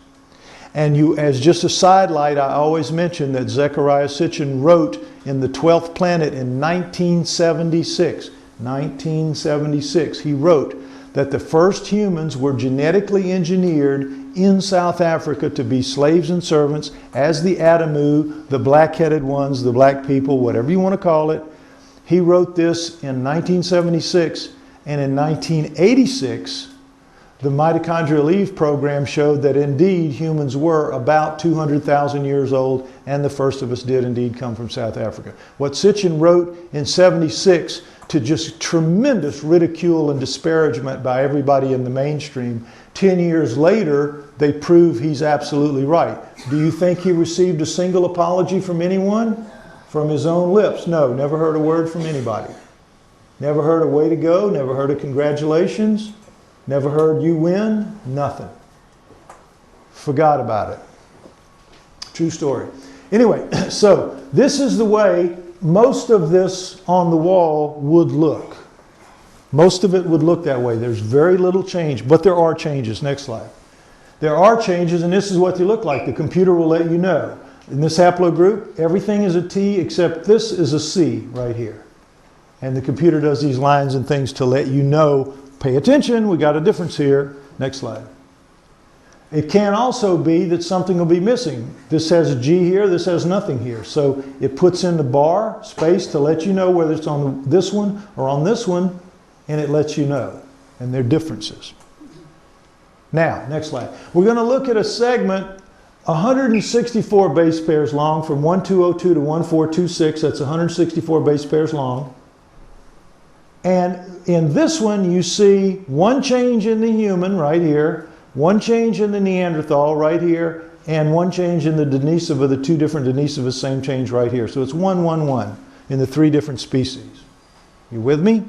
And you, as just a sidelight, I always mention that Zecharia Sitchin wrote in The 12th Planet in 1976. 1976, he wrote that the first humans were genetically engineered in South Africa to be slaves and servants as the Adamu, the black-headed ones, the black people, whatever you want to call it. He wrote this in 1976, and in 1986, the mitochondrial Eve program showed that indeed humans were about 200,000 years old, and the first of us did indeed come from South Africa. What Sitchin wrote in 76 to just tremendous ridicule and disparagement by everybody in the mainstream, 10 years later, they prove he's absolutely right. Do you think he received a single apology from anyone? From his own lips? No, never heard a word from anybody. Never heard a way to go, never heard a congratulations. Never heard you win, nothing. Forgot about it. True story. Anyway, so this is the way most of this on the wall would look. Most of it would look that way. There's very little change, but there are changes. Next slide. There are changes, and this is what they look like. The computer will let you know. In this haplogroup, everything is a T except this is a C right here. And the computer does these lines and things to let you know, pay attention, we got a difference here. Next slide. It can also be that something will be missing. This has a G here, this has nothing here. So it puts in the bar space to let you know whether it's on this one or on this one, and it lets you know. And they're differences. Now, next slide. We're going to look at a segment 164 base pairs long from 1202 to 1426. That's 164 base pairs long. And in this one, you see one change in the human right here, one change in the Neanderthal right here, and one change in the Denisova, the two different Denisovas, same change right here. So it's 1, 1, 1 in the three different species. You with me?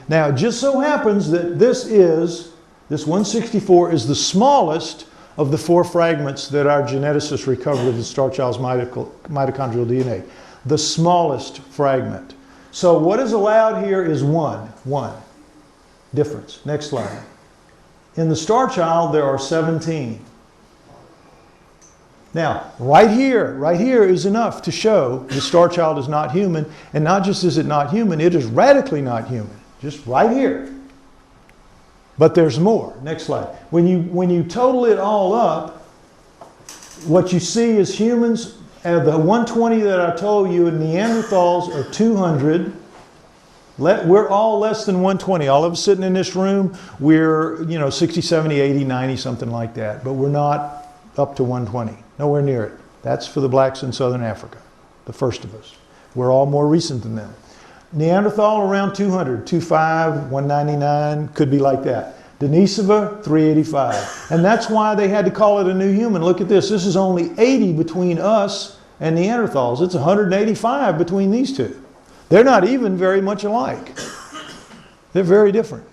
Now, it just so happens that this 164 is the smallest of the 4 fragments that our geneticists recovered of the Starchild's mitochondrial DNA. The smallest fragment. So what is allowed here is one difference. Next slide. In the Starchild, there are 17. Now, right here is enough to show the Starchild is not human, and not just is it not human, it is radically not human. Just right here. But there's more. Next slide. When you total it all up, what you see is humans, the 120 that I told you, and Neanderthals are 200. We're all less than 120. All of us sitting in this room, we're 60, 70, 80, 90, something like that. But we're not up to 120. Nowhere near it. That's for the blacks in Southern Africa, the first of us. We're all more recent than them. Neanderthal around 200, 25, 199, could be like that. Denisova, 385. And that's why they had to call it a new human. Look at this. This is only 80 between us and Neanderthals. It's 185 between these two. They're not even very much alike. They're very different.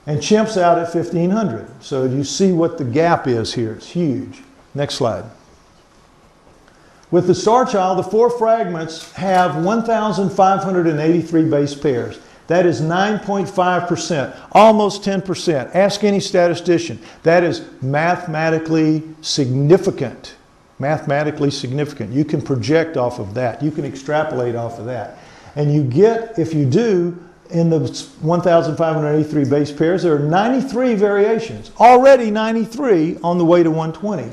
And chimps out at 1500. So you see what the gap is here. It's huge. Next slide. With the Starchild, the 4 fragments have 1,583 base pairs. That is 9.5%, almost 10%. Ask any statistician. That is mathematically significant. Mathematically significant. You can project off of that. You can extrapolate off of that. And you get, if you do, in the 1,583 base pairs, there are 93 variations. Already 93 on the way to 120.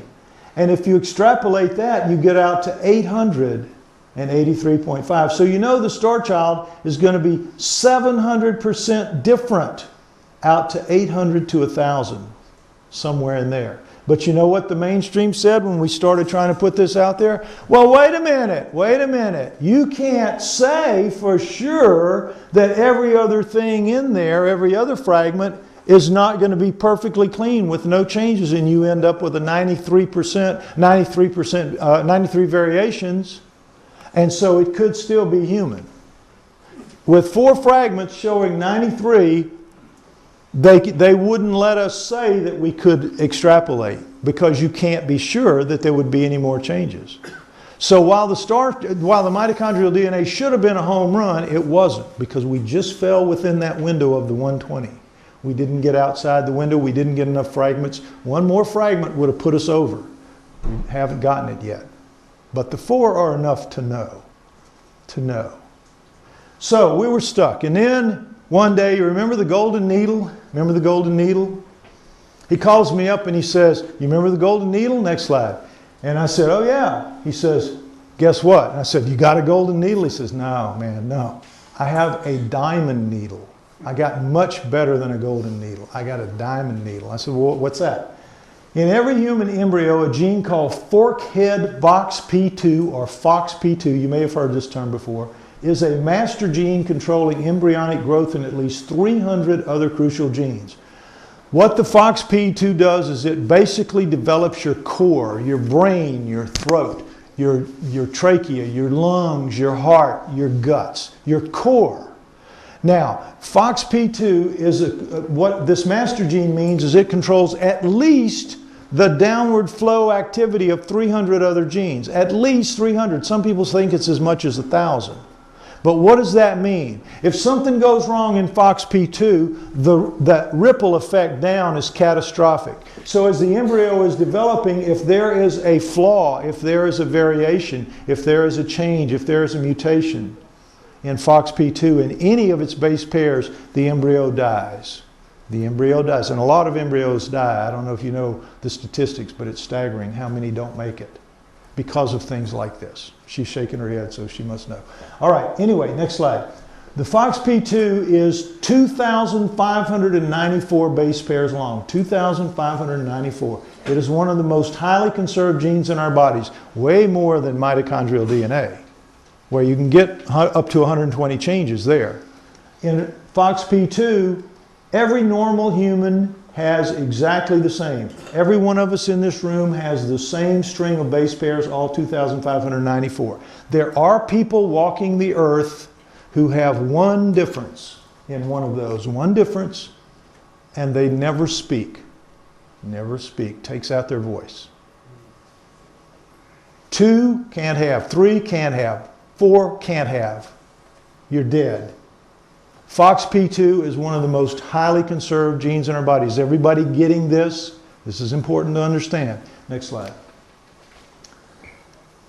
And if you extrapolate that, you get out to 883.5. So you know the Starchild is going to be 700% different out to 800 to 1,000, somewhere in there. But you know what the mainstream said when we started trying to put this out there? Well, wait a minute. You can't say for sure that every other thing in there, every other fragment, is not going to be perfectly clean with no changes, and you end up with a 93 variations, and so it could still be human. With 4 fragments showing 93, they wouldn't let us say that we could extrapolate, because you can't be sure that there would be any more changes. So while the mitochondrial DNA should have been a home run, it wasn't, because we just fell within that window of the 120. We didn't get outside the window. We didn't get enough fragments. One more fragment would have put us over. We haven't gotten it yet. But the 4 are enough to know. So we were stuck. And then one day, you remember the golden needle? Remember the golden needle? He calls me up and he says, you remember the golden needle? Next slide. And I said, oh yeah. He says, guess what? And I said, you got a golden needle? He says, no, man, no. I have a diamond needle. I got much better than a golden needle. I got a diamond needle. I said, well, what's that? In every human embryo, a gene called forkhead FOXP2 or FOXP2, you may have heard this term before, is a master gene controlling embryonic growth in at least 300 other crucial genes. What the FOXP2 does is it basically develops your core, your brain, your throat, your trachea, your lungs, your heart, your guts, your core. Now, FOXP2 is what this master gene means is it controls at least the downward flow activity of 300 other genes. At least 300. Some people think it's as much as 1,000. But what does that mean? If something goes wrong in FOXP2, that ripple effect down is catastrophic. So as the embryo is developing, if there is a flaw, if there is a variation, if there is a change, if there is a mutation in FOXP2 in any of its base pairs, the embryo dies. The embryo dies. And a lot of embryos die. I don't know if you know the statistics, but it's staggering how many don't make it because of things like this. She's shaking her head, so she must know. All right, anyway, next slide. The FOXP2 is 2,594 base pairs long. 2,594. It is one of the most highly conserved genes in our bodies, way more than mitochondrial DNA, where you can get up to 120 changes there. In FOXP2, every normal human has exactly the same. Every one of us in this room has the same string of base pairs, all 2,594. There are people walking the earth who have one difference in one of those. One difference, and they never speak. Never speak. Takes out their voice. 2 can't have. 3 can't have. 4 can't have. You're dead. FOXP2 is one of the most highly conserved genes in our bodies. Is everybody getting this? This is important to understand. Next slide.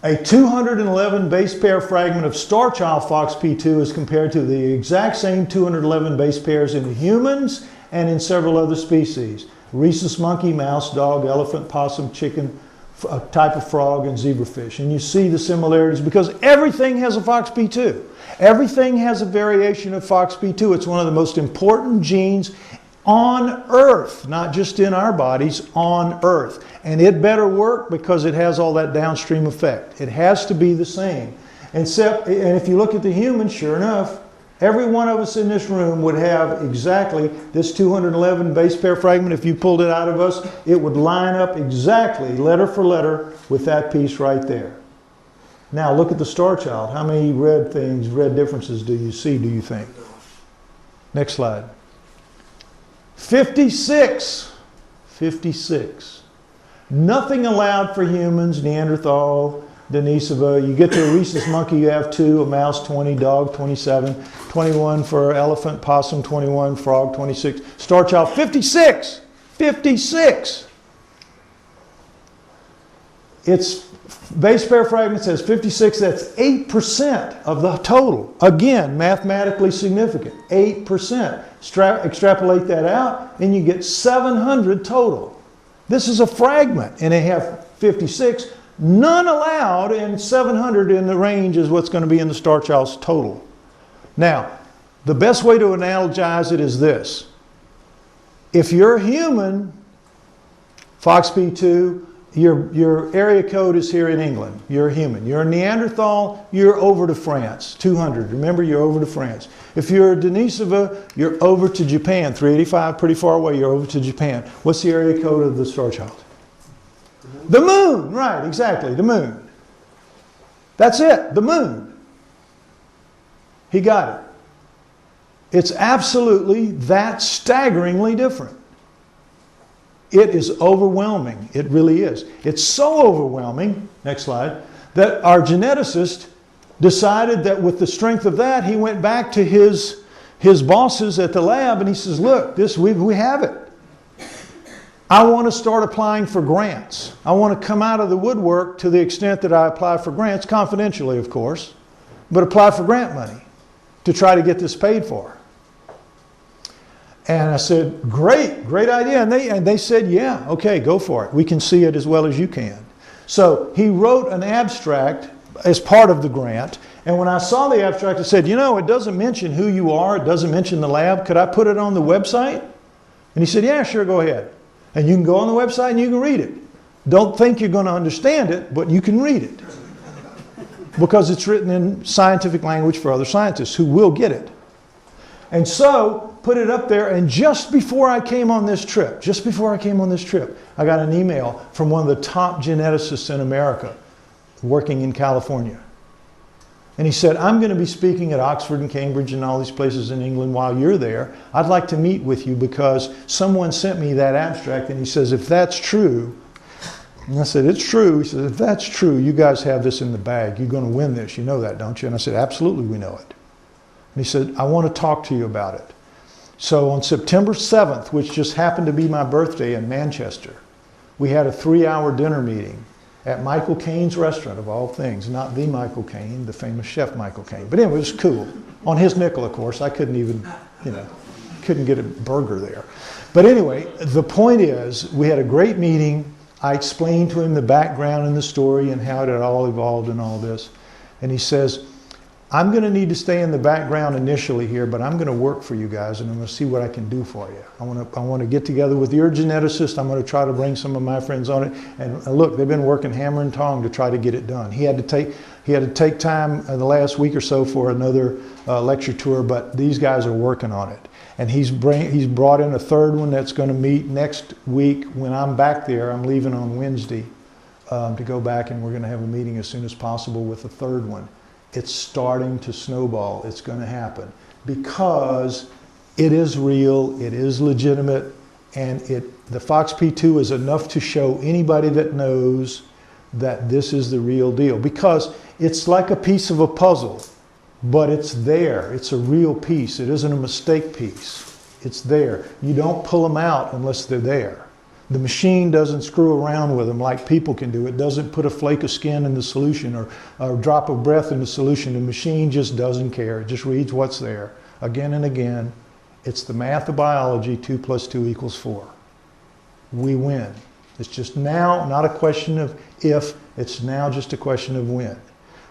A 211 base pair fragment of Starchild FOXP2 is compared to the exact same 211 base pairs in humans and in several other species. Rhesus monkey, mouse, dog, elephant, possum, chicken, a type of frog, and zebrafish. And you see the similarities because everything has a FOXP2. Everything has a variation of FOXP2. It's one of the most important genes on Earth, not just in our bodies, on Earth. And it better work because it has all that downstream effect. It has to be the same. And if you look at the human, sure enough, every one of us in this room would have exactly this 211 base pair fragment. If you pulled it out of us, it would line up exactly, letter for letter, with that piece right there. Now look at the Starchild. How many red differences do you see, do you think? Next slide. 56. 56. Nothing allowed for humans, Neanderthal, Denisova. You get to a rhesus monkey, you have 2, a mouse 20, dog 27, 21 for elephant, possum 21, frog 26, Starchild 56. 56. Its base pair fragment says 56, that's 8% of the total. Again, mathematically significant, 8%. Extrapolate that out, and you get 700 total. This is a fragment, and they have 56, none allowed, and 700 in the range is what's going to be in the Starchild's total. Now, the best way to analogize it is this. If you're human, FOXP2, your area code is here in England. You're a human. You're a Neanderthal, you're over to France. 200. Remember, you're over to France. If you're a Denisova, you're over to Japan. 385, pretty far away, you're over to Japan. What's the area code of the Starchild? The moon. Right, exactly, the moon. That's it, the moon. He got it. It's absolutely that staggeringly different. It is overwhelming. It really is. It's so overwhelming, next slide, that our geneticist decided that with the strength of that, he went back to his bosses at the lab and he says, look, we have it. I want to start applying for grants. I want to come out of the woodwork to the extent that I apply for grants, confidentially, of course, but apply for grant money to try to get this paid for. And I said, great idea. And they said, yeah, okay, go for it. We can see it as well as you can. So he wrote an abstract as part of the grant. And when I saw the abstract, I said, you know, it doesn't mention who you are. It doesn't mention the lab. Could I put it on the website? And he said, yeah, sure, go ahead. And you can go on the website and you can read it. Don't think you're going to understand it, but you can read it. Because it's written in scientific language for other scientists who will get it. And so, put it up there, and just before I came on this trip, I got an email from one of the top geneticists in America working in California. And he said, I'm going to be speaking at Oxford and Cambridge and all these places in England while you're there. I'd like to meet with you because someone sent me that abstract. And he says, if that's true, and I said, it's true. He said, if that's true, you guys have this in the bag. You're going to win this. You know that, don't you? And I said, absolutely, we know it. And he said, I want to talk to you about it. So on September 7th, which just happened to be my birthday in Manchester, we had a 3-hour dinner meeting at Michael Caine's restaurant, of all things. Not the Michael Caine, the famous chef Michael Caine. But anyway, it was cool. On his nickel, of course. I couldn't even, couldn't get a burger there. But anyway, the point is, we had a great meeting. I explained to him the background and the story and how it had all evolved and all this. And he says, I'm going to need to stay in the background initially here, but I'm going to work for you guys and I'm going to see what I can do for you. I want to get together with your geneticist. I'm going to try to bring some of my friends on it. And look, they've been working hammer and tong to try to get it done. He had to take time in the last week or so for another lecture tour, but these guys are working on it. And he's brought in a third one that's going to meet next week when I'm back there. I'm leaving on Wednesday to go back, and we're going to have a meeting as soon as possible with the third one. It's starting to snowball. It's going to happen because it is real, it is legitimate, and the FOXP2 is enough to show anybody that knows that this is the real deal. Because it's like a piece of a puzzle, but it's there. It's a real piece. It isn't a mistake piece. It's there. You don't pull them out unless they're there. The machine doesn't screw around with them like people can do. It doesn't put a flake of skin in the solution or a drop of breath in the solution. The machine just doesn't care. It just reads what's there again and again. It's the math of biology, 2 + 2 = 4. We win. It's just now not a question of if, it's now just a question of when.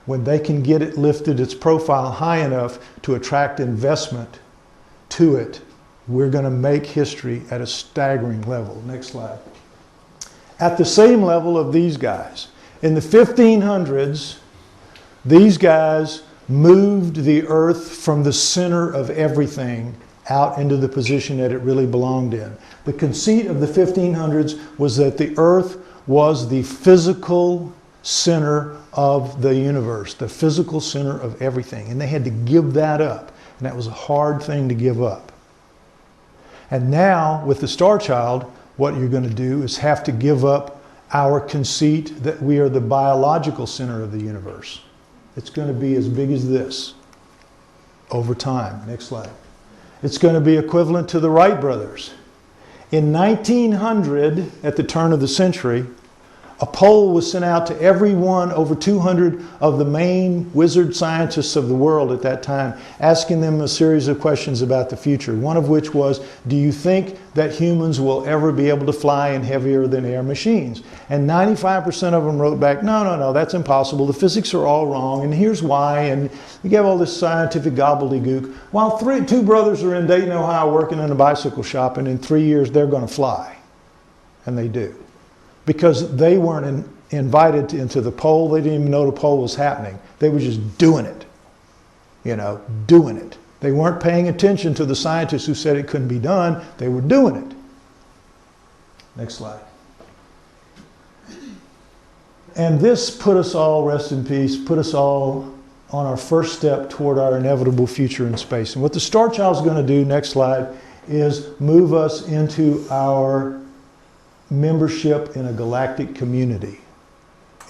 When they can get it lifted, its profile high enough to attract investment to it, we're going to make history at a staggering level. Next slide. At the same level of these guys. In the 1500s, these guys moved the earth from the center of everything out into the position that it really belonged in. The conceit of the 1500s was that the earth was the physical center of the universe, the physical center of everything. And they had to give that up. And that was a hard thing to give up. And now, with the Starchild, what you're going to do is have to give up our conceit that we are the biological center of the universe. It's going to be as big as this over time. Next slide. It's going to be equivalent to the Wright brothers. In 1900, at the turn of the century, a poll was sent out to everyone, over 200 of the main wizard scientists of the world at that time, asking them a series of questions about the future. One of which was, do you think that humans will ever be able to fly in heavier than air machines? And 95% of them wrote back, no, that's impossible. The physics are all wrong, and here's why. And you gave all this scientific gobbledygook. While two brothers are in Dayton, Ohio, working in a bicycle shop, and in 3 years they're going to fly. And they do. Because they weren't invited into the poll. They didn't even know the poll was happening. They were just doing it. Doing it. They weren't paying attention to the scientists who said it couldn't be done. They were doing it. Next slide. And this put us all, rest in peace, put us all on our first step toward our inevitable future in space. And what the Starchild is going to do, next slide, is move us into our membership in a galactic community.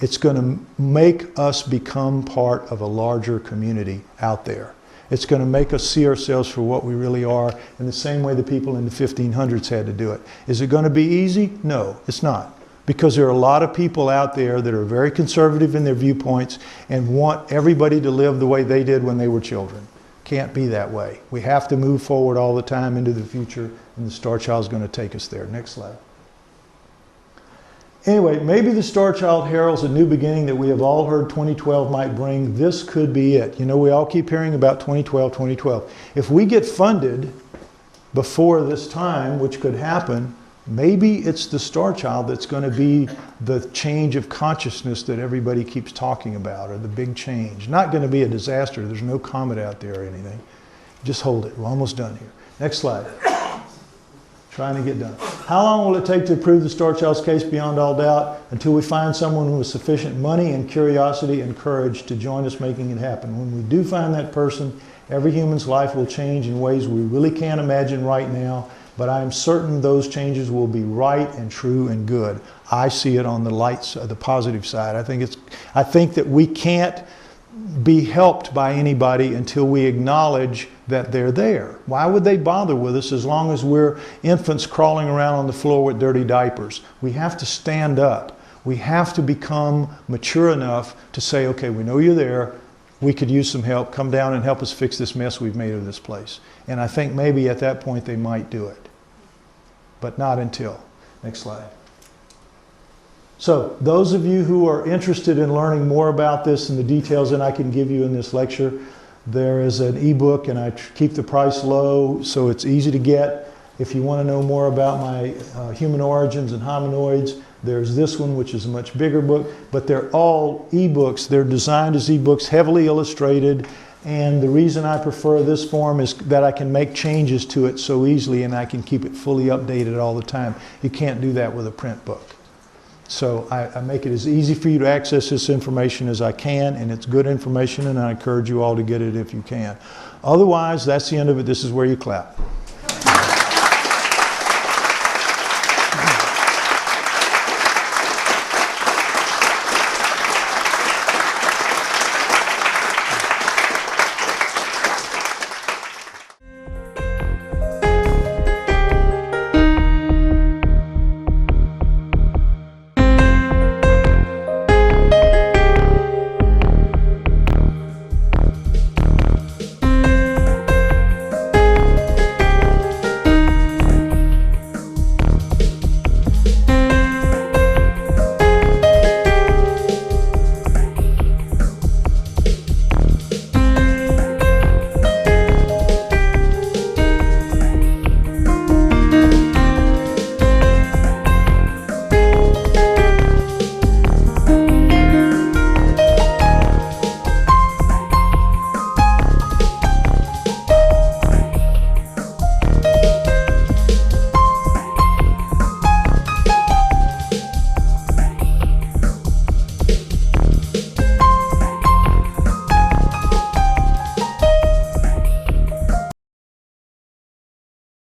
It's going to make us become part of a larger community out there. It's going to make us see ourselves for what we really are in the same way the people in the 1500s had to do it. Is it going to be easy? No, it's not. Because there are a lot of people out there that are very conservative in their viewpoints and want everybody to live the way they did when they were children. Can't be that way. We have to move forward all the time into the future, and the Starchild is going to take us there. Next slide. Anyway, maybe the Starchild heralds a new beginning that we have all heard 2012 might bring. This could be it. We all keep hearing about 2012, 2012. If we get funded before this time, which could happen, maybe it's the Starchild that's going to be the change of consciousness that everybody keeps talking about, or the big change. Not going to be a disaster. There's no comet out there or anything. Just hold it. We're almost done here. Next slide. Trying to get done. How long will it take to prove the Starchild's case beyond all doubt? Until we find someone with sufficient money and curiosity and courage to join us making it happen. When we do find that person, every human's life will change in ways we really can't imagine right now, but I am certain those changes will be right and true and good. I see it on the positive side. I think that we can't be helped by anybody until we acknowledge that they're there. Why would they bother with us as long as we're infants crawling around on the floor with dirty diapers? We have to stand up. We have to become mature enough to say, okay, we know you're there. We could use some help. Come down and help us fix this mess we've made of this place. And I think maybe at that point they might do it. But not until. Next slide. So those of you who are interested in learning more about this and the details that I can give you in this lecture, there is an ebook, and I keep the price low so it's easy to get. If you want to know more about my human origins and hominoids, there's this one, which is a much bigger book, but they're all ebooks. They're designed as ebooks, heavily illustrated, and the reason I prefer this form is that I can make changes to it so easily and I can keep it fully updated all the time. You can't do that with a print book. So I make it as easy for you to access this information as I can, and it's good information, and I encourage you all to get it if you can. Otherwise, that's the end of it. This is where you clap.